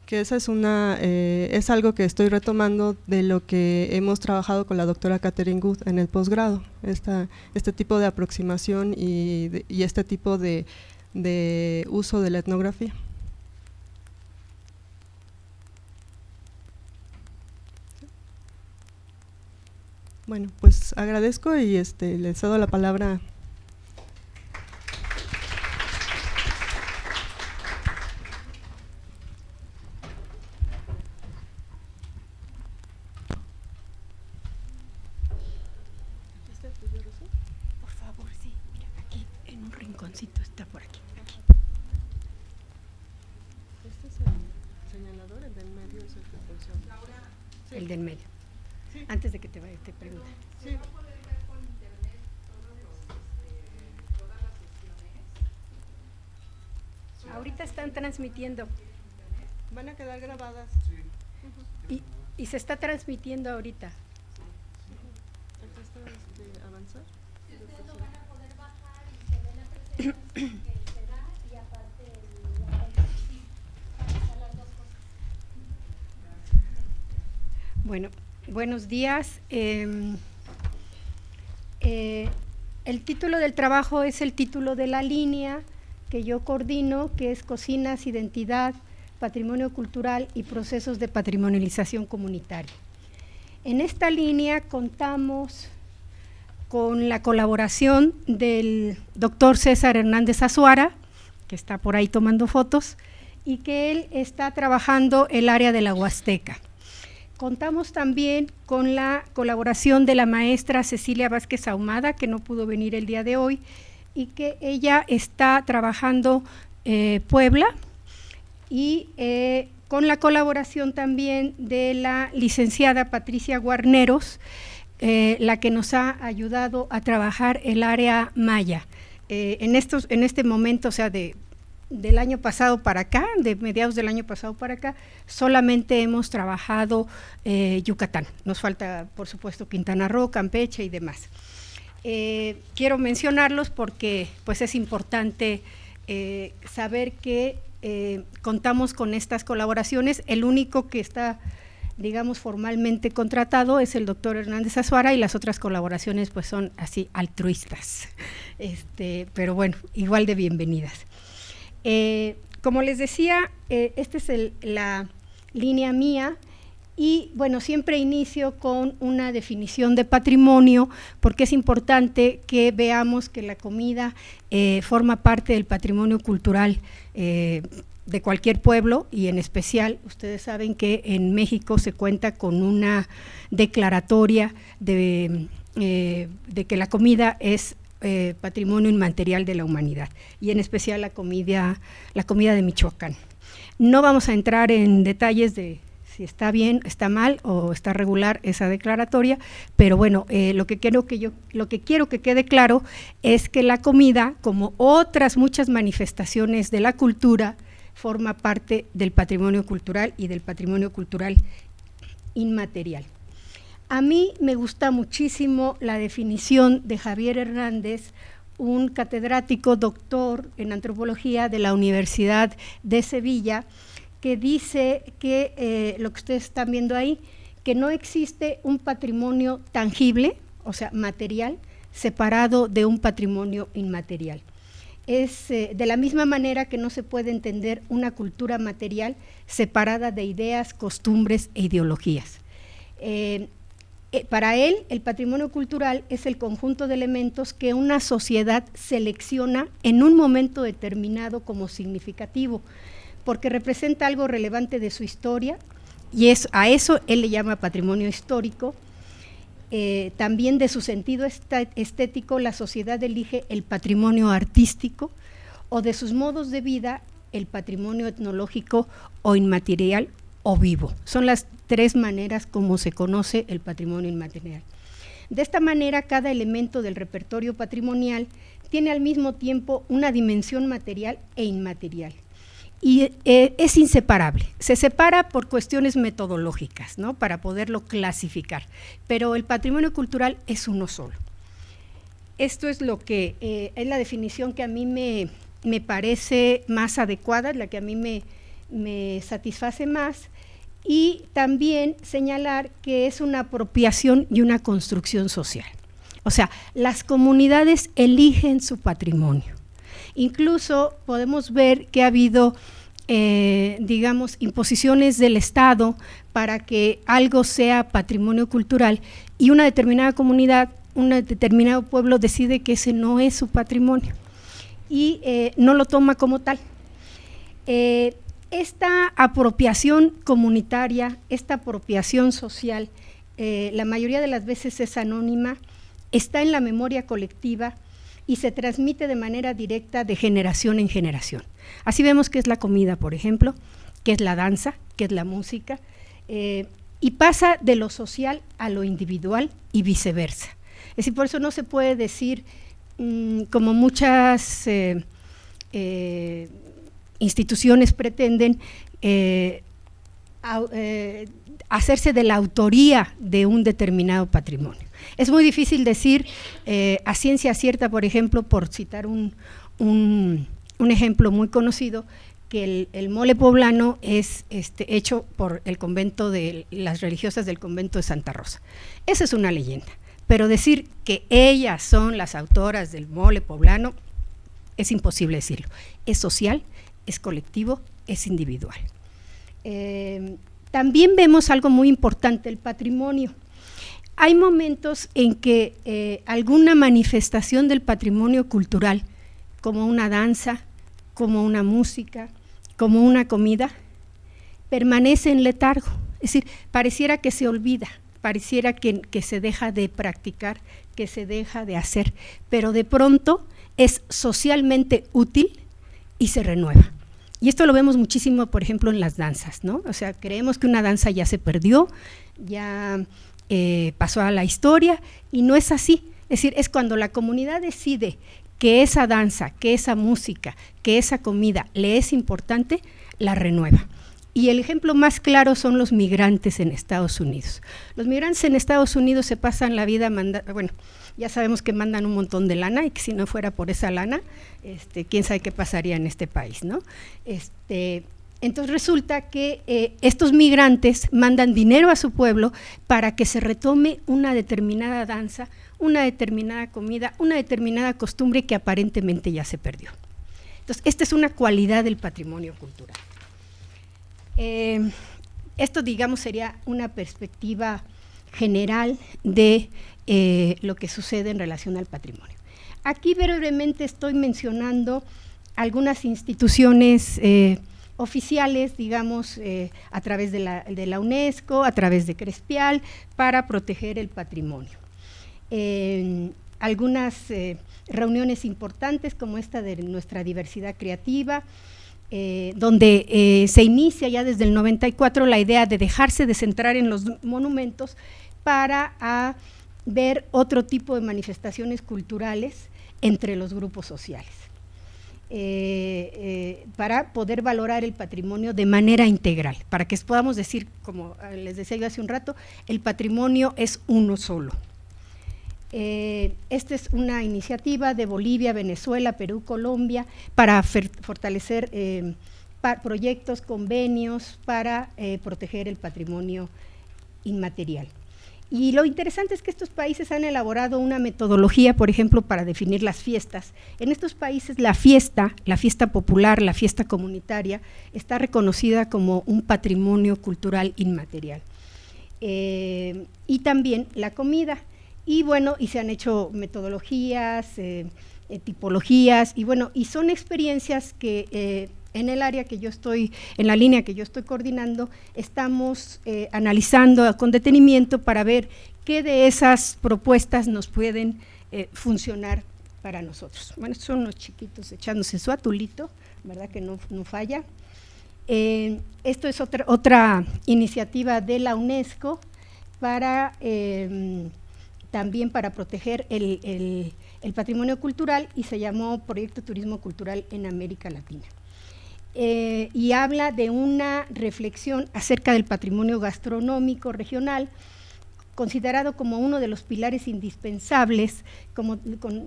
Que esa es algo que estoy retomando de lo que hemos trabajado con la doctora Catherine Good en el posgrado, este tipo de aproximación y este tipo de uso de la etnografía. Bueno, pues agradezco y le cedo la palabra. Por favor, sí, mira, aquí en un rinconcito está por aquí. Este es el señalador, el del medio es el propulsor. Sí. El del medio. Sí. Antes de que te vaya, te pregunto. Sí. Ahorita están transmitiendo. Van a quedar grabadas. Sí. Y se está transmitiendo ahorita. Aquí está avanzar. Ustedes lo van a poder bajar y se ve la presentación que se da y aparte sí, para las dos cosas. Bueno, buenos días. El título del trabajo es el título de la línea que yo coordino, que es Cocinas, Identidad, Patrimonio Cultural y Procesos de Patrimonialización Comunitaria. En esta línea contamos con la colaboración del doctor César Hernández Azuara, que está por ahí tomando fotos, y que él está trabajando el área de la Huasteca. Contamos también con la colaboración de la maestra Cecilia Vázquez Ahumada, que no pudo venir el día de hoy, y que ella está trabajando Puebla, y con la colaboración también de la licenciada Patricia Guarneros, la que nos ha ayudado a trabajar el área maya. En este momento, o sea, del año pasado para acá, de mediados del año pasado para acá, solamente hemos trabajado Yucatán. Nos falta, por supuesto, Quintana Roo, Campeche y demás. Quiero mencionarlos porque pues es importante saber que contamos con estas colaboraciones. El único que está, digamos, formalmente contratado es el doctor Hernández Azuara y las otras colaboraciones pues son así altruistas, pero bueno, igual de bienvenidas. Como les decía, esta es la línea mía y bueno, siempre inicio con una definición de patrimonio porque es importante que veamos que la comida forma parte del patrimonio cultural de de cualquier pueblo, y en especial, ustedes saben que en México se cuenta con una declaratoria de que la comida es patrimonio inmaterial de la humanidad, y en especial la comida de Michoacán. No vamos a entrar en detalles de si está bien, está mal o está regular esa declaratoria, pero bueno, lo que quiero que quede claro es que la comida, como otras muchas manifestaciones de la cultura, forma parte del patrimonio cultural y del patrimonio cultural inmaterial. A mí me gusta muchísimo la definición de Javier Hernández, un catedrático doctor en antropología de la Universidad de Sevilla, que dice que lo que ustedes están viendo ahí, que no existe un patrimonio tangible, o sea, material, separado de un patrimonio inmaterial. Es de la misma manera que no se puede entender una cultura material separada de ideas, costumbres e ideologías. Para él, el patrimonio cultural es el conjunto de elementos que una sociedad selecciona en un momento determinado como significativo, porque representa algo relevante de su historia, y a eso él le llama patrimonio histórico. También de su sentido estético, la sociedad elige el patrimonio artístico, o de sus modos de vida, el patrimonio etnológico o inmaterial o vivo. Son las tres maneras como se conoce el patrimonio inmaterial. De esta manera, cada elemento del repertorio patrimonial tiene al mismo tiempo una dimensión material e inmaterial, y es inseparable. Se separa por cuestiones metodológicas, ¿no?, para poderlo clasificar, pero el patrimonio cultural es uno solo. Esto es lo que es la definición que a mí me parece más adecuada, la que a mí me satisface más, y también señalar que es una apropiación y una construcción social. O sea, las comunidades eligen su patrimonio. Incluso podemos ver que ha habido, digamos, imposiciones del Estado para que algo sea patrimonio cultural, y una determinada comunidad, un determinado pueblo decide que ese no es su patrimonio y no lo toma como tal. Esta apropiación comunitaria, esta apropiación social, la mayoría de las veces es anónima, está en la memoria colectiva y se transmite de manera directa de generación en generación. Así vemos que es la comida, por ejemplo, que es la danza, que es la música, y pasa de lo social a lo individual y viceversa. Es decir, por eso no se puede decir, como muchas instituciones pretenden, hacerse de la autoría de un determinado patrimonio. Es muy difícil decir a ciencia cierta, por ejemplo, por citar un ejemplo muy conocido, que el mole poblano es hecho por el convento de las religiosas del convento de Santa Rosa. Esa es una leyenda, pero decir que ellas son las autoras del mole poblano es imposible decirlo. Es social, es colectivo, es individual. También vemos algo muy importante, el patrimonio. Hay momentos en que alguna manifestación del patrimonio cultural, como una danza, como una música, como una comida, permanece en letargo. Es decir, pareciera que se olvida, pareciera que se deja de practicar, que se deja de hacer, pero de pronto es socialmente útil y se renueva. Y esto lo vemos muchísimo, por ejemplo, en las danzas, ¿no? O sea, creemos que una danza ya se perdió, ya pasó a la historia, y no es así. Es decir, es cuando la comunidad decide que esa danza, que esa música, que esa comida le es importante, la renueva. Y el ejemplo más claro son los migrantes en Estados Unidos. Los migrantes en Estados Unidos se pasan la vida bueno, ya sabemos que mandan un montón de lana, y que si no fuera por esa lana, quién sabe qué pasaría en este país, ¿no? Entonces resulta que estos migrantes mandan dinero a su pueblo para que se retome una determinada danza, una determinada comida, una determinada costumbre que aparentemente ya se perdió. Entonces, esta es una cualidad del patrimonio cultural. Esto, digamos, sería una perspectiva general de lo que sucede en relación al patrimonio. Aquí brevemente estoy mencionando algunas instituciones oficiales, digamos, a través de la UNESCO, a través de Crespial, para proteger el patrimonio. Algunas reuniones importantes como esta de nuestra diversidad creativa, donde se inicia ya desde el 94 la idea de dejarse de centrar en los monumentos para ver otro tipo de manifestaciones culturales entre los grupos sociales, para poder valorar el patrimonio de manera integral, para que podamos decir, como les decía yo hace un rato, el patrimonio es uno solo. Esta es una iniciativa de Bolivia, Venezuela, Perú, Colombia, para fortalecer proyectos, convenios para proteger el patrimonio inmaterial. Y lo interesante es que estos países han elaborado una metodología, por ejemplo, para definir las fiestas. En estos países la fiesta popular, la fiesta comunitaria, está reconocida como un patrimonio cultural inmaterial. Y también la comida. Y bueno, y se han hecho metodologías, tipologías, y bueno, y son experiencias que en el área que yo estoy, en la línea que yo estoy coordinando, estamos analizando con detenimiento para ver qué de esas propuestas nos pueden funcionar para nosotros. Bueno, estos son los chiquitos echándose su atulito, ¿verdad que no falla? Esto es otra iniciativa de la UNESCO para también para proteger el patrimonio cultural, y se llamó Proyecto Turismo Cultural en América Latina. Y habla de una reflexión acerca del patrimonio gastronómico regional, considerado como uno de los pilares indispensables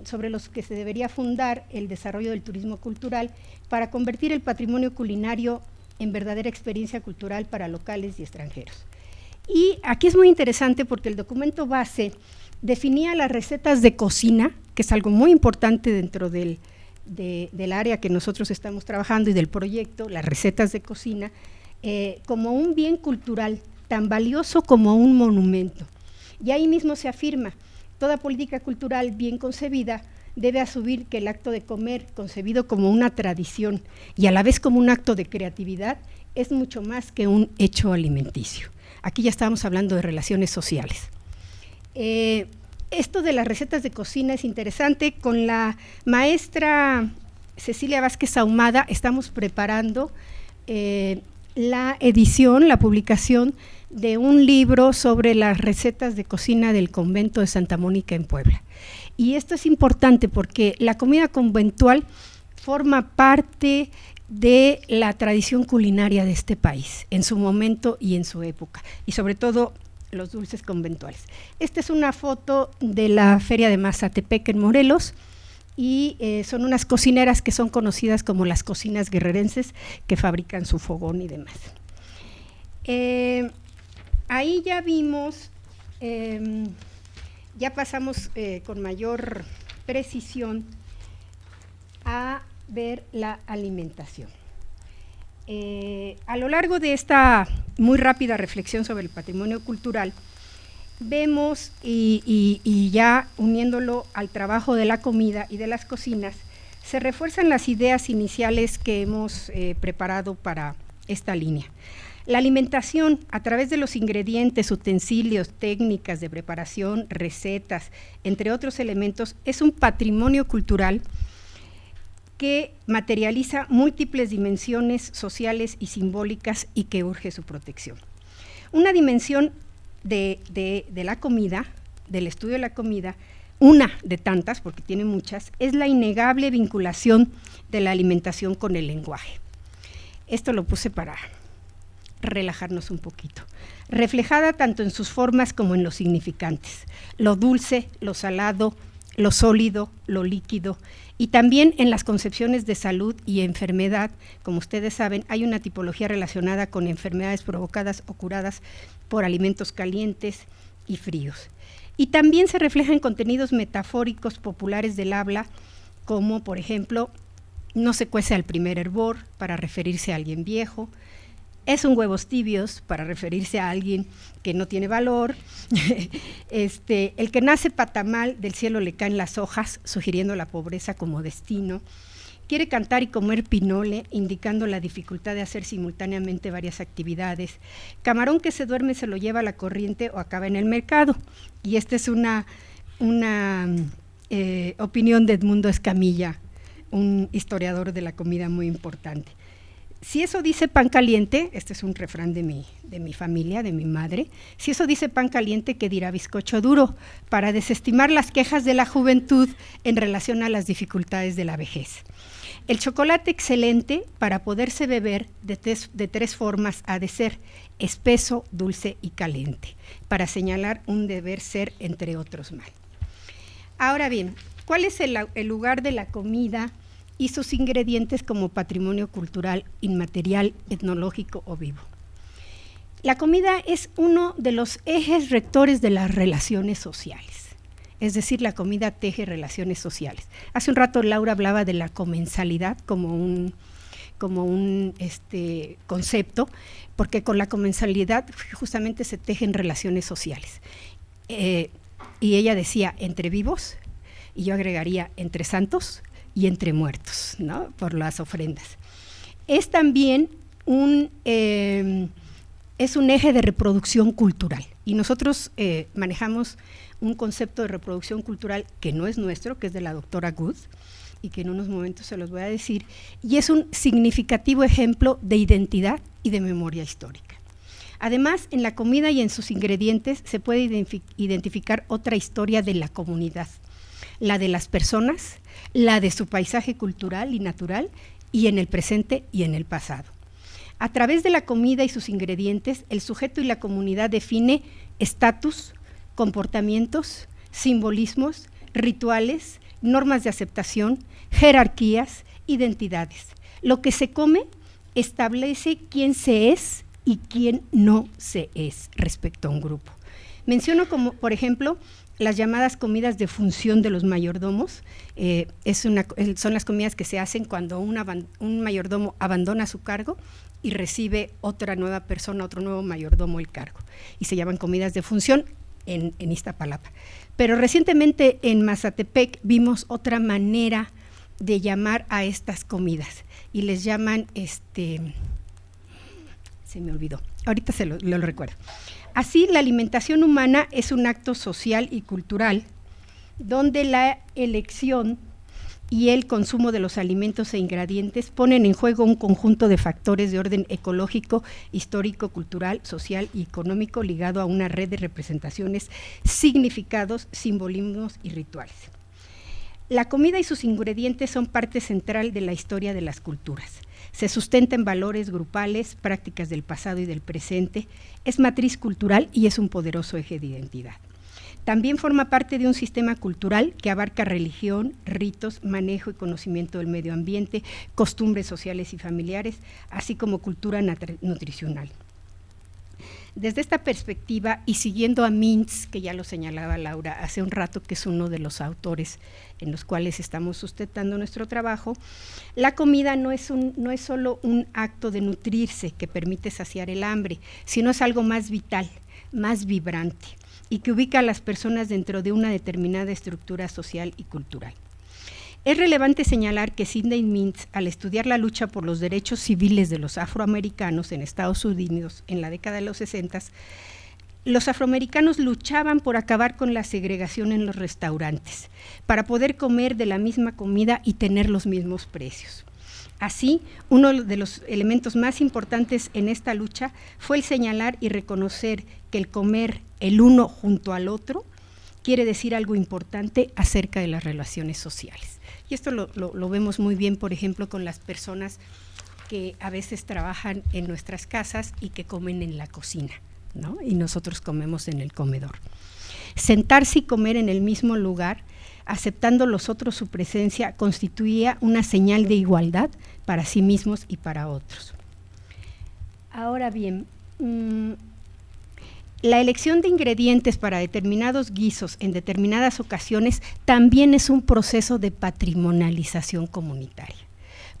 sobre los que se debería fundar el desarrollo del turismo cultural para convertir el patrimonio culinario en verdadera experiencia cultural para locales y extranjeros. Y aquí es muy interesante porque el documento base definía las recetas de cocina, que es algo muy importante dentro del área que nosotros estamos trabajando y del proyecto, las recetas de cocina, como un bien cultural tan valioso como un monumento. Y ahí mismo se afirma, toda política cultural bien concebida debe asumir que el acto de comer, concebido como una tradición y a la vez como un acto de creatividad, es mucho más que un hecho alimenticio. Aquí ya estamos hablando de relaciones sociales. Esto de las recetas de cocina es interesante. Con la maestra Cecilia Vázquez Ahumada estamos preparando la edición, la publicación de un libro sobre las recetas de cocina del convento de Santa Mónica en Puebla. Y esto es importante porque la comida conventual forma parte de la tradición culinaria de este país, en su momento y en su época, y sobre todo los dulces conventuales. Esta es una foto de la Feria de Mazatepec en Morelos, y son unas cocineras que son conocidas como las cocinas guerrerenses, que fabrican su fogón y demás. Ahí ya vimos, ya pasamos con mayor precisión a ver la alimentación. A lo largo de esta muy rápida reflexión sobre el patrimonio cultural, vemos, y ya uniéndolo al trabajo de la comida y de las cocinas, se refuerzan las ideas iniciales que hemos preparado para esta línea. La alimentación, a través de los ingredientes, utensilios, técnicas de preparación, recetas, entre otros elementos, es un patrimonio cultural que materializa múltiples dimensiones sociales y simbólicas y que urge su protección. Una dimensión de la comida, del estudio de la comida, una de tantas, porque tiene muchas, es la innegable vinculación de la alimentación con el lenguaje. Esto lo puse para relajarnos un poquito. Reflejada tanto en sus formas como en los significantes, lo dulce, lo salado, lo sólido, lo líquido, y también en las concepciones de salud y enfermedad. Como ustedes saben, hay una tipología relacionada con enfermedades provocadas o curadas por alimentos calientes y fríos. Y también se refleja en contenidos metafóricos populares del habla, como por ejemplo, no se cuece al primer hervor, para referirse a alguien viejo; es un huevos tibios, para referirse a alguien que no tiene valor; el que nace patamal, del cielo le caen las hojas, sugiriendo la pobreza como destino; Quiere cantar y comer pinole, indicando la dificultad de hacer simultáneamente varias actividades. Camarón que se duerme se lo lleva a la corriente o acaba en el mercado. Y esta es una opinión de Edmundo Escamilla, un historiador de la comida muy importante. Si eso dice pan caliente, este es un refrán de mi familia, de mi madre, si eso dice pan caliente, ¿qué dirá bizcocho duro? Para desestimar las quejas de la juventud en relación a las dificultades de la vejez. El chocolate excelente para poderse beber de tres formas ha de ser: espeso, dulce y caliente, para señalar un deber ser entre otros mal. Ahora bien, ¿cuál es el lugar de la comida y sus ingredientes como patrimonio cultural, inmaterial, etnológico o vivo? La comida es uno de los ejes rectores de las relaciones sociales. Es decir, la comida teje relaciones sociales. Hace un rato Laura hablaba de la comensalidad como un concepto, porque con la comensalidad justamente se tejen relaciones sociales. Y ella decía entre vivos, y yo agregaría entre santos y entre muertos, ¿no? Por las ofrendas. Es también un eje de reproducción cultural, y nosotros manejamos un concepto de reproducción cultural que no es nuestro, que es de la doctora Good, y que en unos momentos se los voy a decir, y es un significativo ejemplo de identidad y de memoria histórica. Además, en la comida y en sus ingredientes se puede identificar otra historia de la comunidad, la de las personas, la de su paisaje cultural y natural, y en el presente y en el pasado. A través de la comida y sus ingredientes, el sujeto y la comunidad define estatus, comportamientos, simbolismos, rituales, normas de aceptación, jerarquías, identidades. Lo que se come establece quién se es y quién no se es respecto a un grupo. Menciono como, por ejemplo, las llamadas comidas de función de los mayordomos. Son las comidas que se hacen cuando un mayordomo abandona su cargo y recibe otra nueva persona, otro nuevo mayordomo el cargo, y se llaman comidas de función en Iztapalapa. Pero recientemente en Mazatepec vimos otra manera de llamar a estas comidas, y les llaman, se me olvidó, ahorita lo recuerdo. Así, la alimentación humana es un acto social y cultural, donde la elección y el consumo de los alimentos e ingredientes ponen en juego un conjunto de factores de orden ecológico, histórico, cultural, social y económico, ligado a una red de representaciones, significados, simbolismos y rituales. La comida y sus ingredientes son parte central de la historia de las culturas. Se sustenta en valores grupales, prácticas del pasado y del presente, es matriz cultural y es un poderoso eje de identidad. También forma parte de un sistema cultural que abarca religión, ritos, manejo y conocimiento del medio ambiente, costumbres sociales y familiares, así como cultura nutricional. Desde esta perspectiva, y siguiendo a Mintz, que ya lo señalaba Laura hace un rato, que es uno de los autores en los cuales estamos sustentando nuestro trabajo, la comida no es solo un acto de nutrirse que permite saciar el hambre, sino es algo más vital, más vibrante, y que ubica a las personas dentro de una determinada estructura social y cultural. Es relevante señalar que Sidney Mintz, al estudiar la lucha por los derechos civiles de los afroamericanos en Estados Unidos en la década de los 60, los afroamericanos luchaban por acabar con la segregación en los restaurantes, para poder comer de la misma comida y tener los mismos precios. Así, uno de los elementos más importantes en esta lucha fue el señalar y reconocer que el comer el uno junto al otro quiere decir algo importante acerca de las relaciones sociales. Y esto lo vemos muy bien, por ejemplo, con las personas que a veces trabajan en nuestras casas y que comen en la cocina, ¿no? Y nosotros comemos en el comedor. Sentarse y comer en el mismo lugar, aceptando los otros su presencia, constituía una señal de igualdad para sí mismos y para otros. Ahora bien, la elección de ingredientes para determinados guisos en determinadas ocasiones también es un proceso de patrimonialización comunitaria,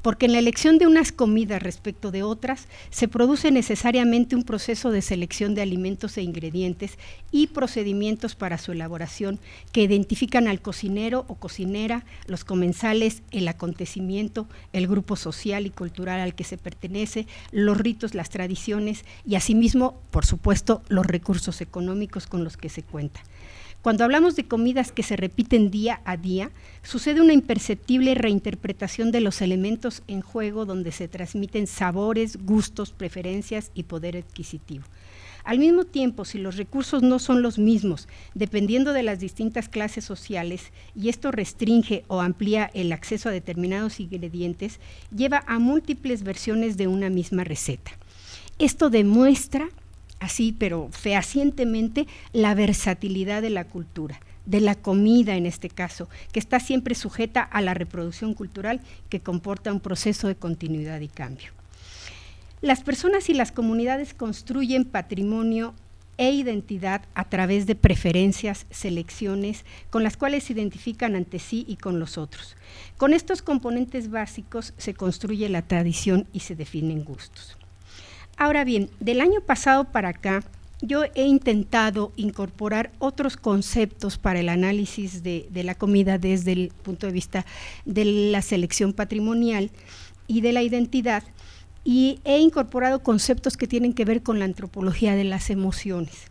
porque en la elección de unas comidas respecto de otras se produce necesariamente un proceso de selección de alimentos e ingredientes y procedimientos para su elaboración que identifican al cocinero o cocinera, los comensales, el acontecimiento, el grupo social y cultural al que se pertenece, los ritos, las tradiciones y asimismo, por supuesto, los recursos económicos con los que se cuenta. Cuando hablamos de comidas que se repiten día a día, sucede una imperceptible reinterpretación de los elementos en juego donde se transmiten sabores, gustos, preferencias y poder adquisitivo. Al mismo tiempo, si los recursos no son los mismos, dependiendo de las distintas clases sociales, y esto restringe o amplía el acceso a determinados ingredientes, lleva a múltiples versiones de una misma receta. Esto demuestra así, pero fehacientemente, la versatilidad de la cultura, de la comida en este caso, que está siempre sujeta a la reproducción cultural que comporta un proceso de continuidad y cambio. Las personas y las comunidades construyen patrimonio e identidad a través de preferencias, selecciones, con las cuales se identifican ante sí y con los otros. Con estos componentes básicos se construye la tradición y se definen gustos. Ahora bien, del año pasado para acá, yo he intentado incorporar otros conceptos para el análisis de la comida desde el punto de vista de la selección patrimonial y de la identidad, y he incorporado conceptos que tienen que ver con la antropología de las emociones.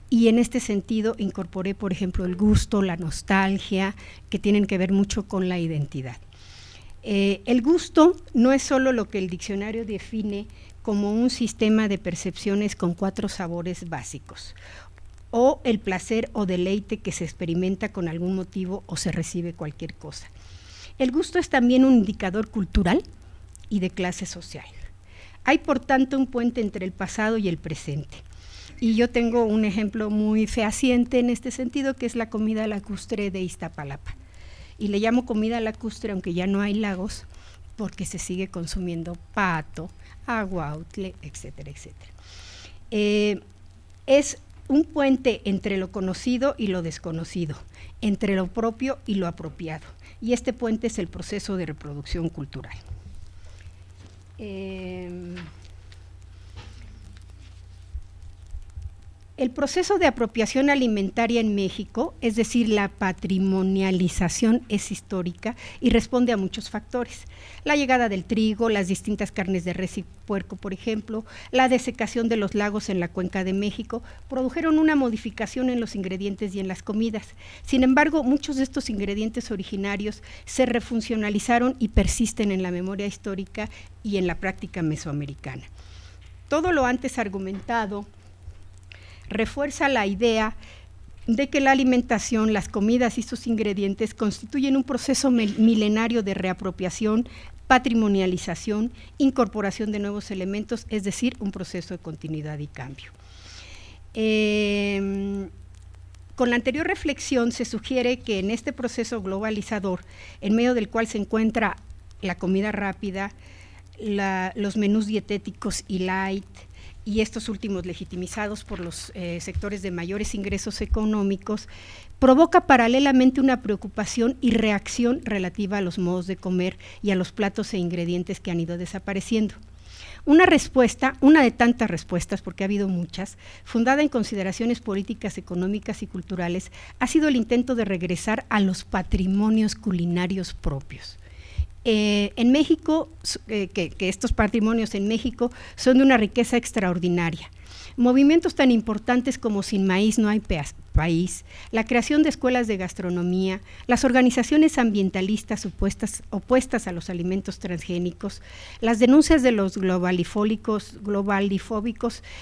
Y en este sentido incorporé, por ejemplo, el gusto, la nostalgia, que tienen que ver mucho con la identidad. El gusto no es solo lo que el diccionario define como un sistema de percepciones con 4 sabores básicos, o el placer o deleite que se experimenta con algún motivo o se recibe cualquier cosa. El gusto es también un indicador cultural y de clase social. Hay, por tanto, un puente entre el pasado y el presente. Y yo tengo un ejemplo muy fehaciente en este sentido, que es la comida lacustre de Iztapalapa. Y le llamo comida lacustre, aunque ya no hay lagos, porque se sigue consumiendo pato, aguautle, etcétera, etcétera. Es un puente entre lo conocido y lo desconocido, entre lo propio y lo apropiado. Y este puente es el proceso de reproducción cultural. El proceso de apropiación alimentaria en México, es decir, la patrimonialización, es histórica y responde a muchos factores. La llegada del trigo, las distintas carnes de res y puerco, por ejemplo, la desecación de los lagos en la cuenca de México, produjeron una modificación en los ingredientes y en las comidas. Sin embargo, muchos de estos ingredientes originarios se refuncionalizaron y persisten en la memoria histórica y en la práctica mesoamericana. Todo lo antes argumentado refuerza la idea de que la alimentación, las comidas y sus ingredientes constituyen un proceso milenario de reapropiación, patrimonialización, incorporación de nuevos elementos, es decir, un proceso de continuidad y cambio. Con la anterior reflexión se sugiere que en este proceso globalizador, en medio del cual se encuentra la comida rápida, los menús dietéticos y light, y estos últimos legitimizados por los sectores de mayores ingresos económicos, provoca paralelamente una preocupación y reacción relativa a los modos de comer y a los platos e ingredientes que han ido desapareciendo. Una respuesta, una de tantas respuestas, porque ha habido muchas, fundada en consideraciones políticas, económicas y culturales, ha sido el intento de regresar a los patrimonios culinarios propios. En México, que estos patrimonios en México son de una riqueza extraordinaria. Movimientos tan importantes como Sin Maíz No Hay País, la creación de escuelas de gastronomía, las organizaciones ambientalistas opuestas a los alimentos transgénicos, las denuncias de los globalifóbicos,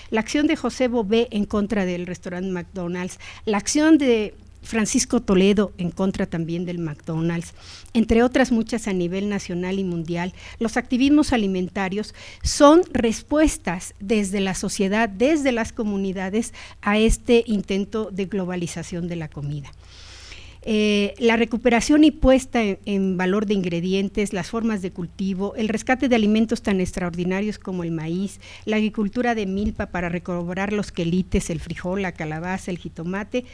la acción de José Bové en contra del restaurante McDonald's, la acción de Francisco Toledo en contra también del McDonald's, entre otras muchas a nivel nacional y mundial. Los activismos alimentarios son respuestas desde la sociedad, desde las comunidades, a este intento de globalización de la comida. La recuperación y puesta en valor de ingredientes, las formas de cultivo, el rescate de alimentos tan extraordinarios como el maíz, la agricultura de milpa para recobrar los quelites, el frijol, la calabaza, el jitomate,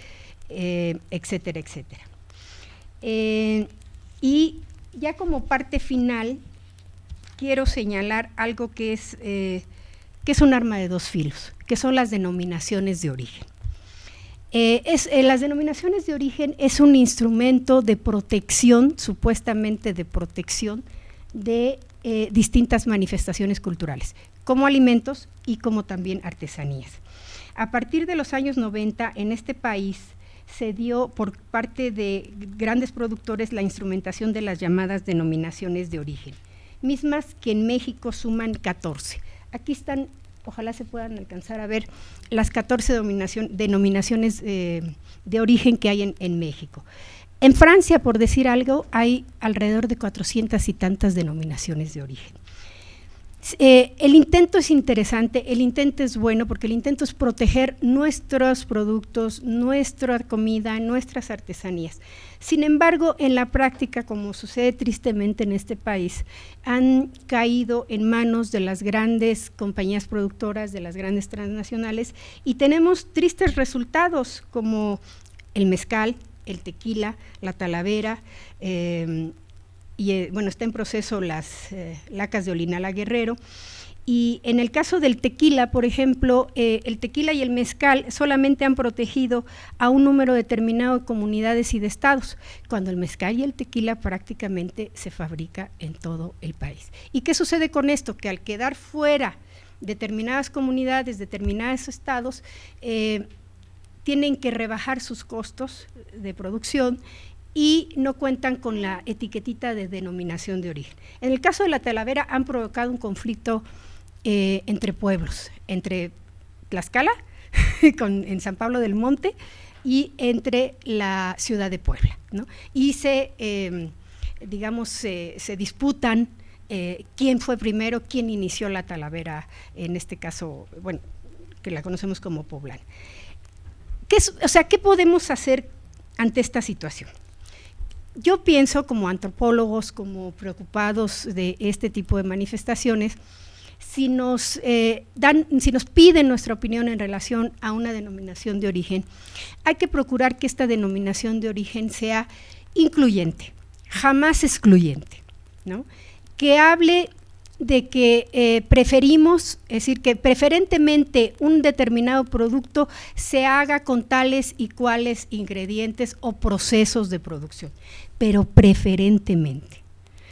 etcétera, etcétera. Y ya como parte final, quiero señalar algo que es un arma de dos filos, que son las denominaciones de origen. Las denominaciones de origen es un instrumento de protección, supuestamente de protección, de distintas manifestaciones culturales, como alimentos y como también artesanías. A partir de los años 90, en este país se dio por parte de grandes productores la instrumentación de las llamadas denominaciones de origen, mismas que en México suman 14. Aquí están, ojalá se puedan alcanzar a ver las 14 denominaciones de origen que hay en México. En Francia, por decir algo, hay alrededor de 400 y tantas denominaciones de origen. El intento es interesante, el intento es bueno porque el intento es proteger nuestros productos, nuestra comida, nuestras artesanías. Sin embargo, en la práctica, como sucede tristemente en este país, han caído en manos de las grandes compañías productoras, de las grandes transnacionales, y tenemos tristes resultados como el mezcal, el tequila, la talavera, bueno, está en proceso las lacas de Olinala Guerrero, y en el caso del tequila, por ejemplo, el tequila y el mezcal solamente han protegido a un número determinado de comunidades y de estados, cuando el mezcal y el tequila prácticamente se fabrica en todo el país. ¿Y qué sucede con esto? Que al quedar fuera determinadas comunidades, determinados estados, tienen que rebajar sus costos de producción y no cuentan con la etiquetita de denominación de origen. En el caso de la talavera han provocado un conflicto entre pueblos, entre Tlaxcala, en San Pablo del Monte, y entre la ciudad de Puebla, ¿no? Y se disputan quién fue primero, quién inició la talavera, en este caso, bueno, que la conocemos como poblana. ¿Qué podemos hacer ante esta situación? Yo pienso, como antropólogos, como preocupados de este tipo de manifestaciones, si nos piden nuestra opinión en relación a una denominación de origen, hay que procurar que esta denominación de origen sea incluyente, jamás excluyente, ¿no? Que hable de que preferimos, es decir, que preferentemente un determinado producto se haga con tales y cuales ingredientes o procesos de producción, pero preferentemente,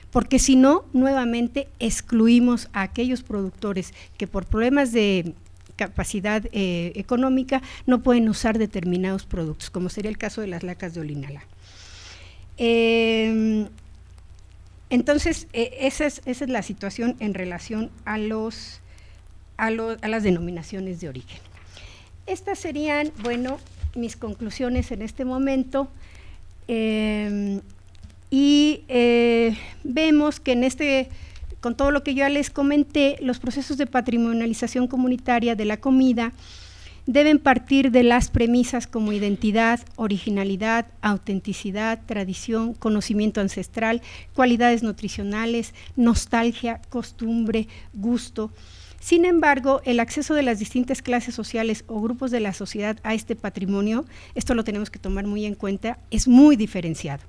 porque si no, nuevamente excluimos a aquellos productores que por problemas de capacidad económica no pueden usar determinados productos, como sería el caso de las lacas de Olinala. Entonces, esa es la situación en relación a las denominaciones de origen. Estas serían, bueno, mis conclusiones en este momento, vemos que con todo lo que yo ya les comenté, los procesos de patrimonialización comunitaria de la comida deben partir de las premisas como identidad, originalidad, autenticidad, tradición, conocimiento ancestral, cualidades nutricionales, nostalgia, costumbre, gusto. Sin embargo, el acceso de las distintas clases sociales o grupos de la sociedad a este patrimonio, esto lo tenemos que tomar muy en cuenta, es muy diferenciado.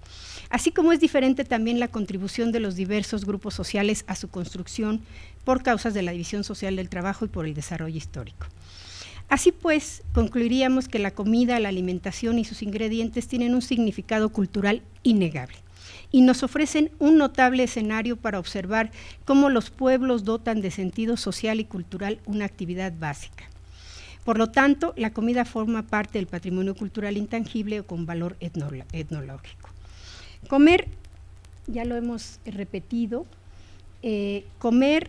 Así como es diferente también la contribución de los diversos grupos sociales a su construcción por causas de la división social del trabajo y por el desarrollo histórico. Así pues, concluiríamos que la comida, la alimentación y sus ingredientes tienen un significado cultural innegable y nos ofrecen un notable escenario para observar cómo los pueblos dotan de sentido social y cultural una actividad básica. Por lo tanto, la comida forma parte del patrimonio cultural intangible o con valor etnológico. Comer, ya lo hemos repetido, comer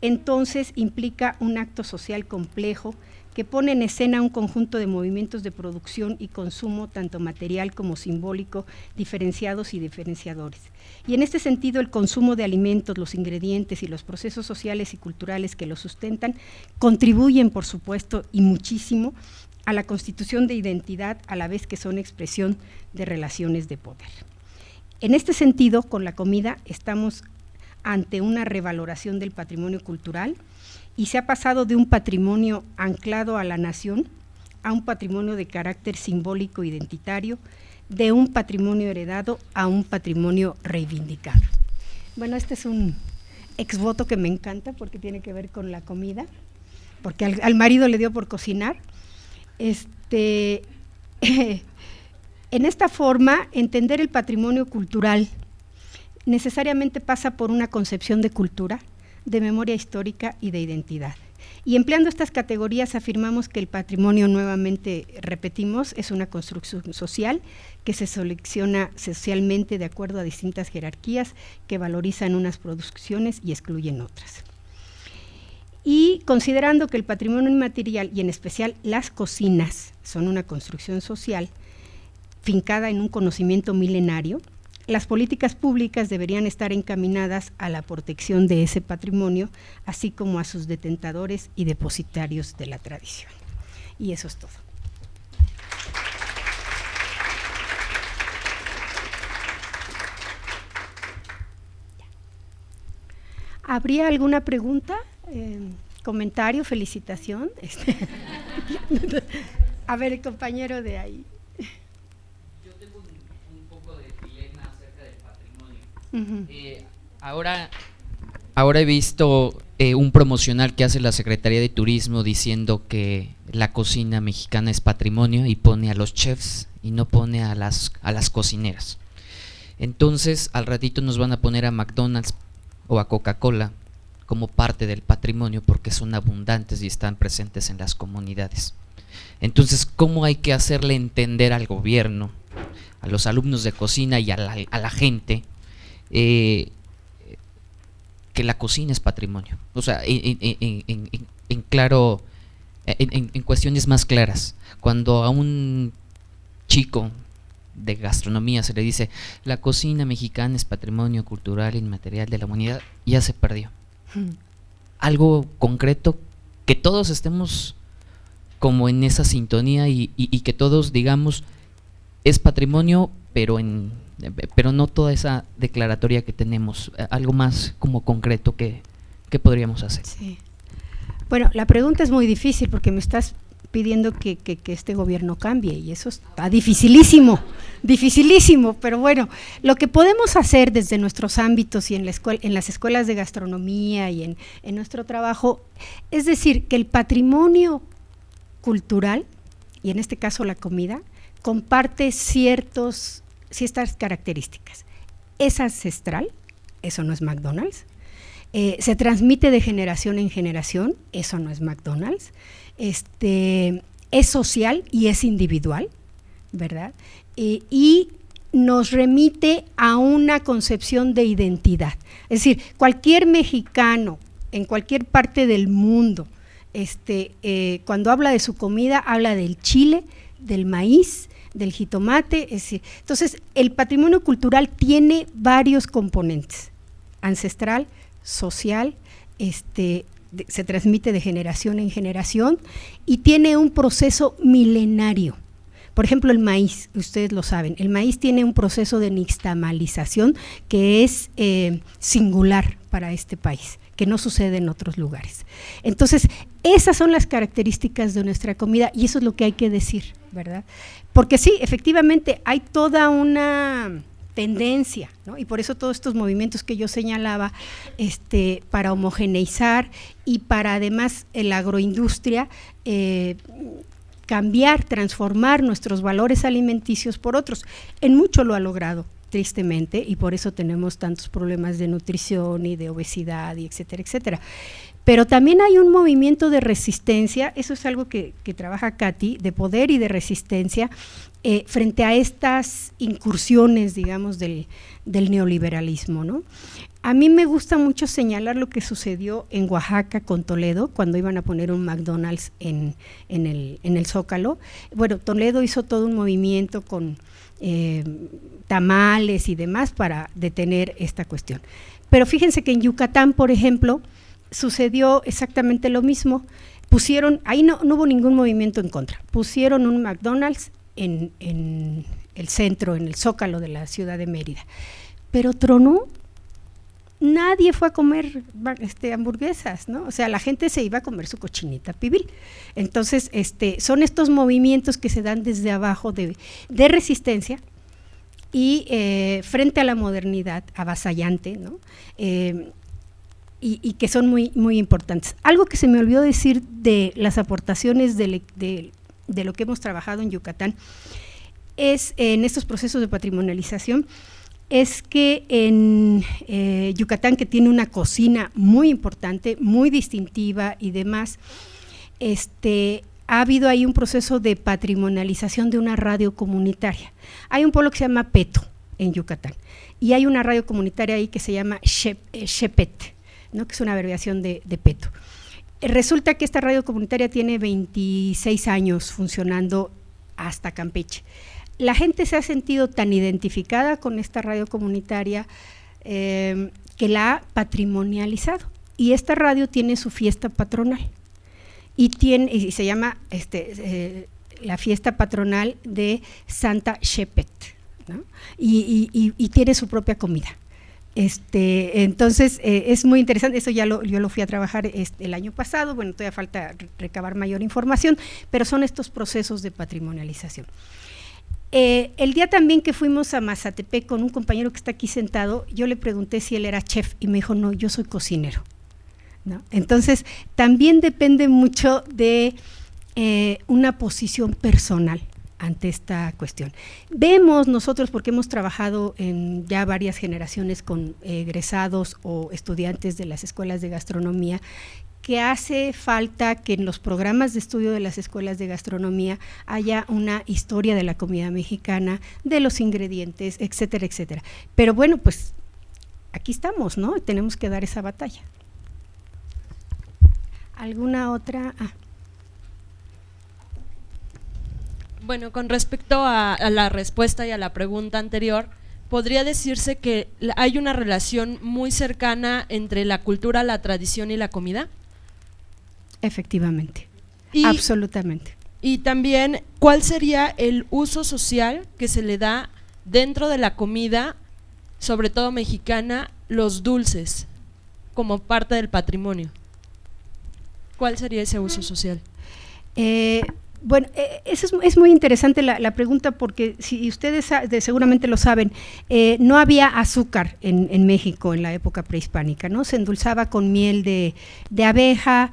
entonces implica un acto social complejo que pone en escena un conjunto de movimientos de producción y consumo, tanto material como simbólico, diferenciados y diferenciadores. Y en este sentido, el consumo de alimentos, los ingredientes y los procesos sociales y culturales que los sustentan contribuyen, por supuesto, y muchísimo, a la constitución de identidad, a la vez que son expresión de relaciones de poder. En este sentido, con la comida estamos ante una revaloración del patrimonio cultural y se ha pasado de un patrimonio anclado a la nación a un patrimonio de carácter simbólico identitario, de un patrimonio heredado a un patrimonio reivindicado. Bueno, este es ex voto que me encanta porque tiene que ver con la comida, porque al marido le dio por cocinar. En esta forma, entender el patrimonio cultural necesariamente pasa por una concepción de cultura, de memoria histórica y de identidad. Y empleando estas categorías afirmamos que el patrimonio, nuevamente repetimos, es una construcción social que se selecciona socialmente de acuerdo a distintas jerarquías que valorizan unas producciones y excluyen otras. Y considerando que el patrimonio inmaterial y en especial las cocinas son una construcción social fincada en un conocimiento milenario, las políticas públicas deberían estar encaminadas a la protección de ese patrimonio, así como a sus detentadores y depositarios de la tradición. Y eso es todo. ¿Habría alguna pregunta, comentario, felicitación? A ver, el compañero de ahí. Ahora he visto un promocional que hace la Secretaría de Turismo diciendo que la cocina mexicana es patrimonio y pone a los chefs y no pone a las cocineras. Entonces al ratito nos van a poner a McDonald's o a Coca-Cola como parte del patrimonio porque son abundantes y están presentes en las comunidades. Entonces, ¿cómo hay que hacerle entender al gobierno, a los alumnos de cocina y a la gente que la cocina es patrimonio? O sea, en claro, en cuestiones más claras, cuando a un chico de gastronomía se le dice la cocina mexicana es patrimonio cultural inmaterial de la humanidad, ya se perdió. Algo concreto, que todos estemos como en esa sintonía y que todos digamos es patrimonio, pero no toda esa declaratoria que tenemos, algo más como concreto que podríamos hacer. Sí. Bueno, la pregunta es muy difícil porque me estás pidiendo que este gobierno cambie y eso está dificilísimo, pero bueno, lo que podemos hacer desde nuestros ámbitos y en las escuelas de gastronomía y en nuestro trabajo, es decir, que el patrimonio cultural, y en este caso la comida, comparte ciertas características. Es ancestral, eso no es McDonald's. Se transmite de generación en generación, eso no es McDonald's. Es social y es individual, ¿verdad? Y nos remite a una concepción de identidad. Es decir, cualquier mexicano en cualquier parte del mundo, cuando habla de su comida, habla del chile, del maíz, del jitomate, es decir, entonces el patrimonio cultural tiene varios componentes: ancestral, social, se transmite de generación en generación y tiene un proceso milenario. Por ejemplo, el maíz, ustedes lo saben, el maíz tiene un proceso de nixtamalización que es singular para este país, que no sucede en otros lugares. Entonces, esas son las características de nuestra comida y eso es lo que hay que decir, ¿verdad? Porque sí, efectivamente, hay toda una tendencia, ¿no? Y por eso todos estos movimientos que yo señalaba, para homogeneizar y para además la agroindustria cambiar, transformar nuestros valores alimenticios por otros. En mucho lo ha logrado, tristemente, y por eso tenemos tantos problemas de nutrición y de obesidad y etcétera, etcétera. Pero también hay un movimiento de resistencia, eso es algo que trabaja Katy, de poder y de resistencia frente a estas incursiones, digamos, del neoliberalismo, ¿no? A mí me gusta mucho señalar lo que sucedió en Oaxaca con Toledo, cuando iban a poner un McDonald's en el Zócalo. Bueno, Toledo hizo todo un movimiento con tamales y demás para detener esta cuestión. Pero fíjense que en Yucatán, por ejemplo, sucedió exactamente lo mismo. Ahí no hubo ningún movimiento en contra, pusieron un McDonald's en el centro, en el Zócalo de la ciudad de Mérida, pero tronó. Nadie fue a comer hamburguesas, ¿no? O sea, la gente se iba a comer su cochinita pibil. Entonces, son estos movimientos que se dan desde abajo de resistencia y frente a la modernidad avasallante, ¿no? y que son muy, muy importantes. Algo que se me olvidó decir de las aportaciones de lo que hemos trabajado en Yucatán es en estos procesos de patrimonialización, es que en Yucatán, que tiene una cocina muy importante, muy distintiva y demás, ha habido ahí un proceso de patrimonialización de una radio comunitaria. Hay un pueblo que se llama Peto en Yucatán y hay una radio comunitaria ahí que se llama Xepet, ¿no? Que es una abreviación de Peto. Resulta que esta radio comunitaria tiene 26 años funcionando hasta Campeche. La gente se ha sentido tan identificada con esta radio comunitaria que la ha patrimonializado, y esta radio tiene su fiesta patronal y se llama la fiesta patronal de Santa Xepet, ¿no? y tiene su propia comida. Entonces es muy interesante, eso yo lo fui a trabajar el año pasado, bueno, todavía falta recabar mayor información, pero son estos procesos de patrimonialización. El día también que fuimos a Mazatepec con un compañero que está aquí sentado, yo le pregunté si él era chef y me dijo, no, yo soy cocinero, ¿no? Entonces también depende mucho de una posición personal ante esta cuestión. Vemos nosotros, porque hemos trabajado en ya varias generaciones con egresados o estudiantes de las escuelas de gastronomía, que hace falta que en los programas de estudio de las escuelas de gastronomía haya una historia de la comida mexicana, de los ingredientes, etcétera, etcétera. Pero bueno, pues aquí estamos, ¿no? Tenemos que dar esa batalla. ¿Alguna otra? Bueno, con respecto a la respuesta y a la pregunta anterior, podría decirse que hay una relación muy cercana entre la cultura, la tradición y la comida. Efectivamente, absolutamente. Y también, ¿cuál sería el uso social que se le da dentro de la comida, sobre todo mexicana, los dulces, como parte del patrimonio? ¿Cuál sería ese uso social? Bueno, eso es muy interesante la pregunta, porque si ustedes seguramente lo saben, no había azúcar en México en la época prehispánica, ¿no? Se endulzaba con miel de abeja,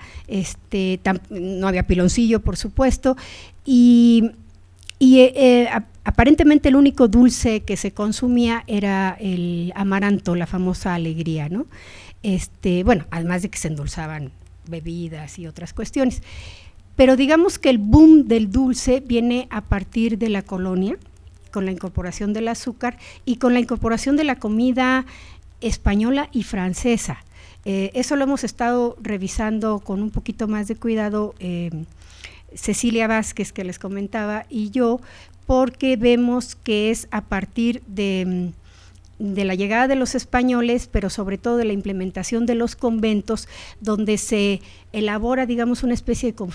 no había piloncillo, por supuesto, y aparentemente el único dulce que se consumía era el amaranto, la famosa alegría, ¿no? Bueno, además de que se endulzaban bebidas y otras cuestiones. Pero digamos que el boom del dulce viene a partir de la colonia, con la incorporación del azúcar y con la incorporación de la comida española y francesa. Eso lo hemos estado revisando con un poquito más de cuidado Cecilia Vázquez, que les comentaba, y yo, porque vemos que es a partir de la llegada de los españoles, pero sobre todo de la implementación de los conventos, donde se elabora, digamos, una especie de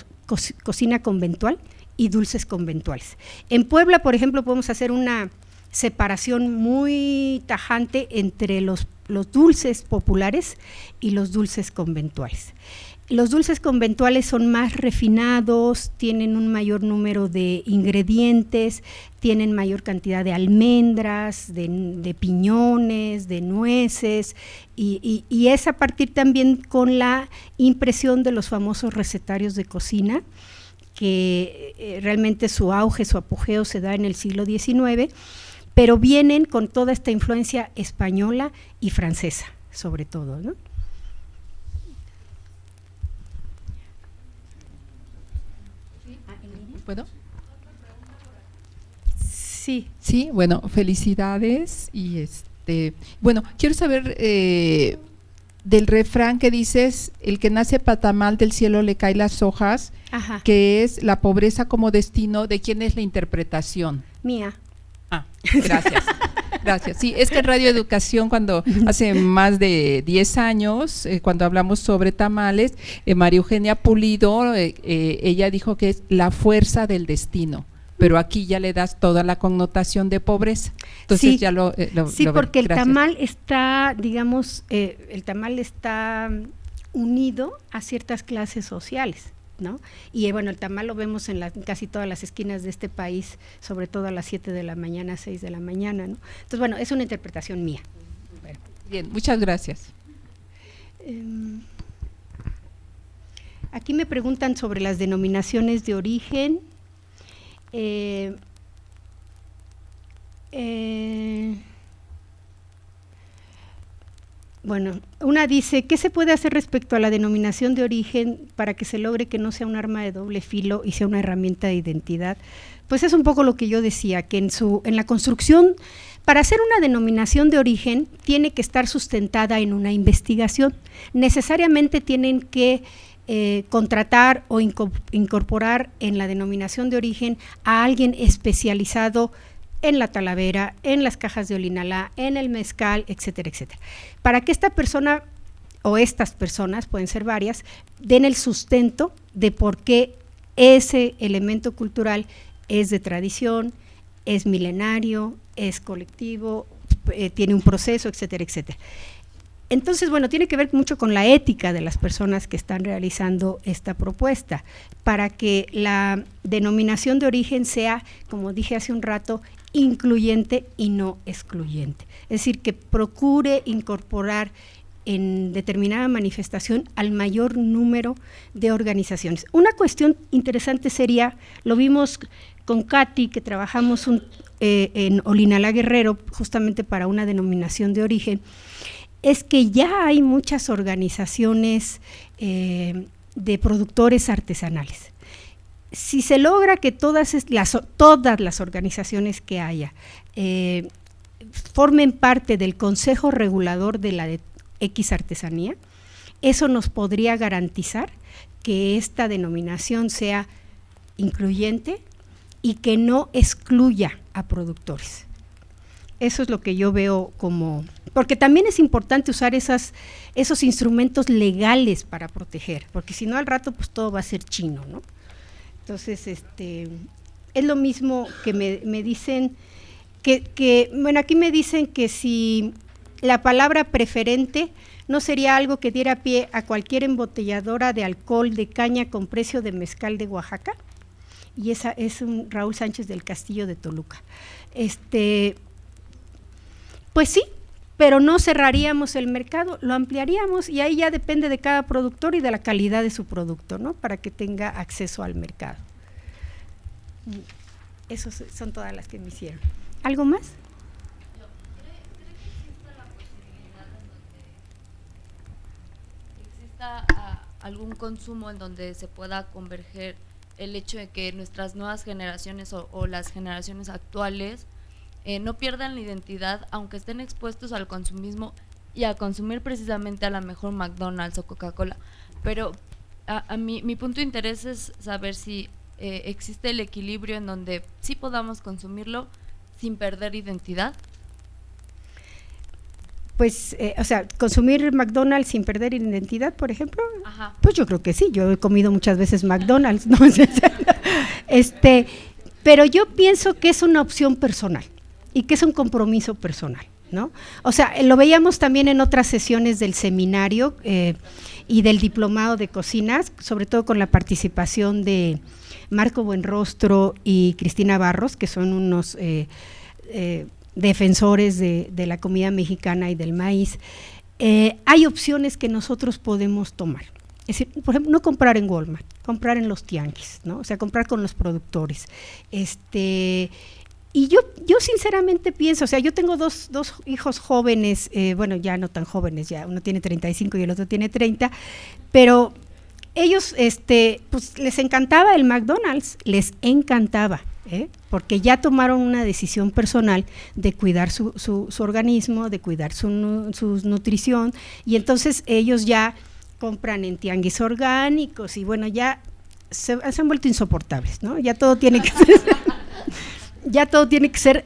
cocina conventual y dulces conventuales. En Puebla, por ejemplo, podemos hacer una separación muy tajante entre los dulces populares y los dulces conventuales. Los dulces conventuales son más refinados, tienen un mayor número de ingredientes, tienen mayor cantidad de almendras, de piñones, de nueces, y es a partir también con la impresión de los famosos recetarios de cocina, que realmente su auge, su apogeo se da en el siglo XIX, pero vienen con toda esta influencia española y francesa, sobre todo, ¿no? ¿Puedo? Sí. Sí, bueno, felicidades y bueno, quiero saber del refrán que dices, el que nace patamal del cielo le cae las hojas. Ajá. Que es la pobreza como destino. ¿De quién es la interpretación? Mía. Gracias. Gracias. Sí, es que en Radio Educación, cuando hace más de 10 años, cuando hablamos sobre tamales, María Eugenia Pulido, ella dijo que es la fuerza del destino, pero aquí ya le das toda la connotación de pobreza. Entonces sí, ya sí, porque el gracias. tamal está, digamos, el tamal está unido a ciertas clases sociales, ¿no? Y bueno, el tamal lo vemos en casi todas las esquinas de este país, sobre todo a las 7 de la mañana, 6 de la mañana, ¿no? Entonces, bueno, es una interpretación mía. Bien, muchas gracias. Aquí me preguntan sobre las denominaciones de origen. Bueno, una dice, ¿qué se puede hacer respecto a la denominación de origen para que se logre que no sea un arma de doble filo y sea una herramienta de identidad? Pues es un poco lo que yo decía, que en la construcción, para hacer una denominación de origen, tiene que estar sustentada en una investigación. Necesariamente tienen que contratar o incorporar en la denominación de origen a alguien especializado en la talavera, en las cajas de Olinalá, en el mezcal, etcétera, etcétera. Para que esta persona o estas personas, pueden ser varias, den el sustento de por qué ese elemento cultural es de tradición, es milenario, es colectivo, tiene un proceso, etcétera, etcétera. Entonces, bueno, tiene que ver mucho con la ética de las personas que están realizando esta propuesta, para que la denominación de origen sea, como dije hace un rato, incluyente y no excluyente. Es decir, que procure incorporar en determinada manifestación al mayor número de organizaciones. Una cuestión interesante sería, lo vimos con Katy, que trabajamos en Olinalá Guerrero, justamente para una denominación de origen, es que ya hay muchas organizaciones de productores artesanales. Si se logra que todas las organizaciones que haya formen parte del Consejo Regulador de la X Artesanía, eso nos podría garantizar que esta denominación sea incluyente y que no excluya a productores. Eso es lo que yo veo como, porque también es importante usar esos instrumentos legales para proteger, porque si no al rato pues todo va a ser chino, ¿no? Entonces, es lo mismo que me dicen bueno, aquí me dicen que si la palabra preferente no sería algo que diera pie a cualquier embotelladora de alcohol de caña con precio de mezcal de Oaxaca, y esa es un Raúl Sánchez del Castillo de Toluca. Pues sí, pero no cerraríamos el mercado, lo ampliaríamos y ahí ya depende de cada productor y de la calidad de su producto, ¿no? Para que tenga acceso al mercado. Esas son todas las que me hicieron. ¿Algo más? ¿Cree que exista la posibilidad en donde exista algún consumo en donde se pueda converger el hecho de que nuestras nuevas generaciones o las generaciones actuales no pierdan la identidad, aunque estén expuestos al consumismo y a consumir precisamente a la mejor McDonald's o Coca-Cola? Pero mi punto de interés es saber si existe el equilibrio en donde sí podamos consumirlo sin perder identidad. Pues, o sea, consumir McDonald's sin perder identidad, por ejemplo. Ajá. Pues yo creo que sí, yo he comido muchas veces McDonald's, ¿no? Pero yo pienso que es una opción personal y que es un compromiso personal, ¿no? O sea, lo veíamos también en otras sesiones del seminario y del diplomado de cocinas, sobre todo con la participación de Marco Buenrostro y Cristina Barros, que son unos defensores de la comida mexicana y del maíz. Hay opciones que nosotros podemos tomar. Es decir, por ejemplo, no comprar en Walmart, comprar en los tianguis, ¿no? O sea, comprar con los productores. Y yo sinceramente pienso, o sea, yo tengo dos hijos jóvenes, bueno, ya no tan jóvenes, ya uno tiene 35 y el otro tiene 30, pero ellos, pues les encantaba el McDonald's, les encantaba, porque ya tomaron una decisión personal de cuidar su organismo, de cuidar su nutrición, y entonces ellos ya compran en tianguis orgánicos y bueno, ya se han vuelto insoportables, ¿no? Ya todo tiene que ser ya todo tiene que ser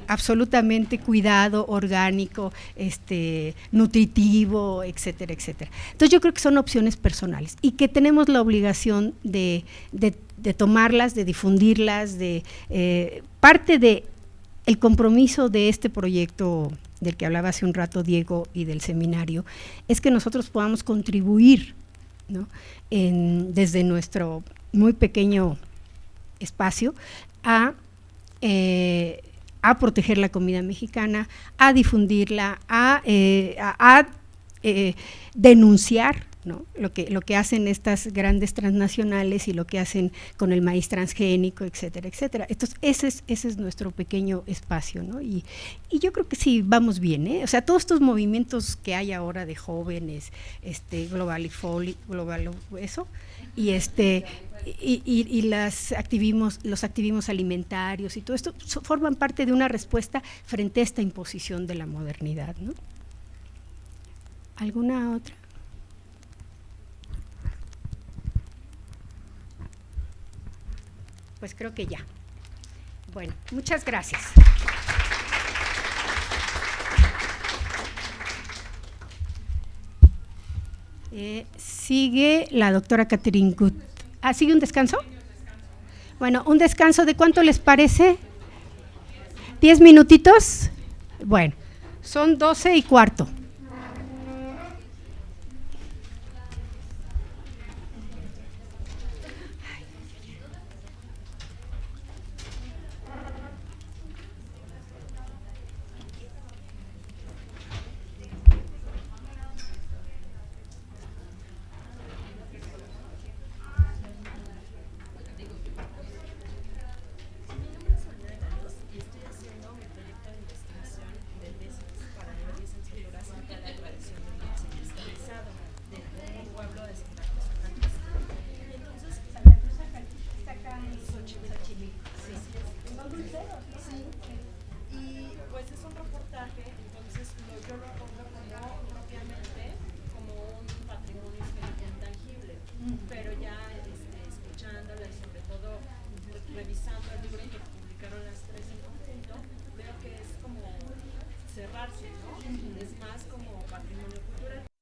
absolutamente cuidado, orgánico, nutritivo, etcétera, etcétera. Entonces yo creo que son opciones personales y que tenemos la obligación de tomarlas, de difundirlas, parte de el compromiso de este proyecto del que hablaba hace un rato Diego y del seminario, es que nosotros podamos contribuir, ¿no? Desde nuestro muy pequeño espacio a proteger la comida mexicana, a difundirla, a denunciar, ¿no? Lo que hacen estas grandes transnacionales y lo que hacen con el maíz transgénico, etcétera, etcétera. Entonces, ese es nuestro pequeño espacio, ¿no? Y yo creo que sí, vamos bien, ¿eh? O sea, todos estos movimientos que hay ahora de jóvenes, global eso, y los activismos alimentarios y todo esto forman parte de una respuesta frente a esta imposición de la modernidad, ¿no? ¿Alguna otra? Pues creo que ya. Bueno, muchas gracias. Sigue la doctora Catherine Gut. ¿Sigue un descanso? Bueno, ¿un descanso de cuánto les parece? ¿10 minutitos? Bueno, son 12:15.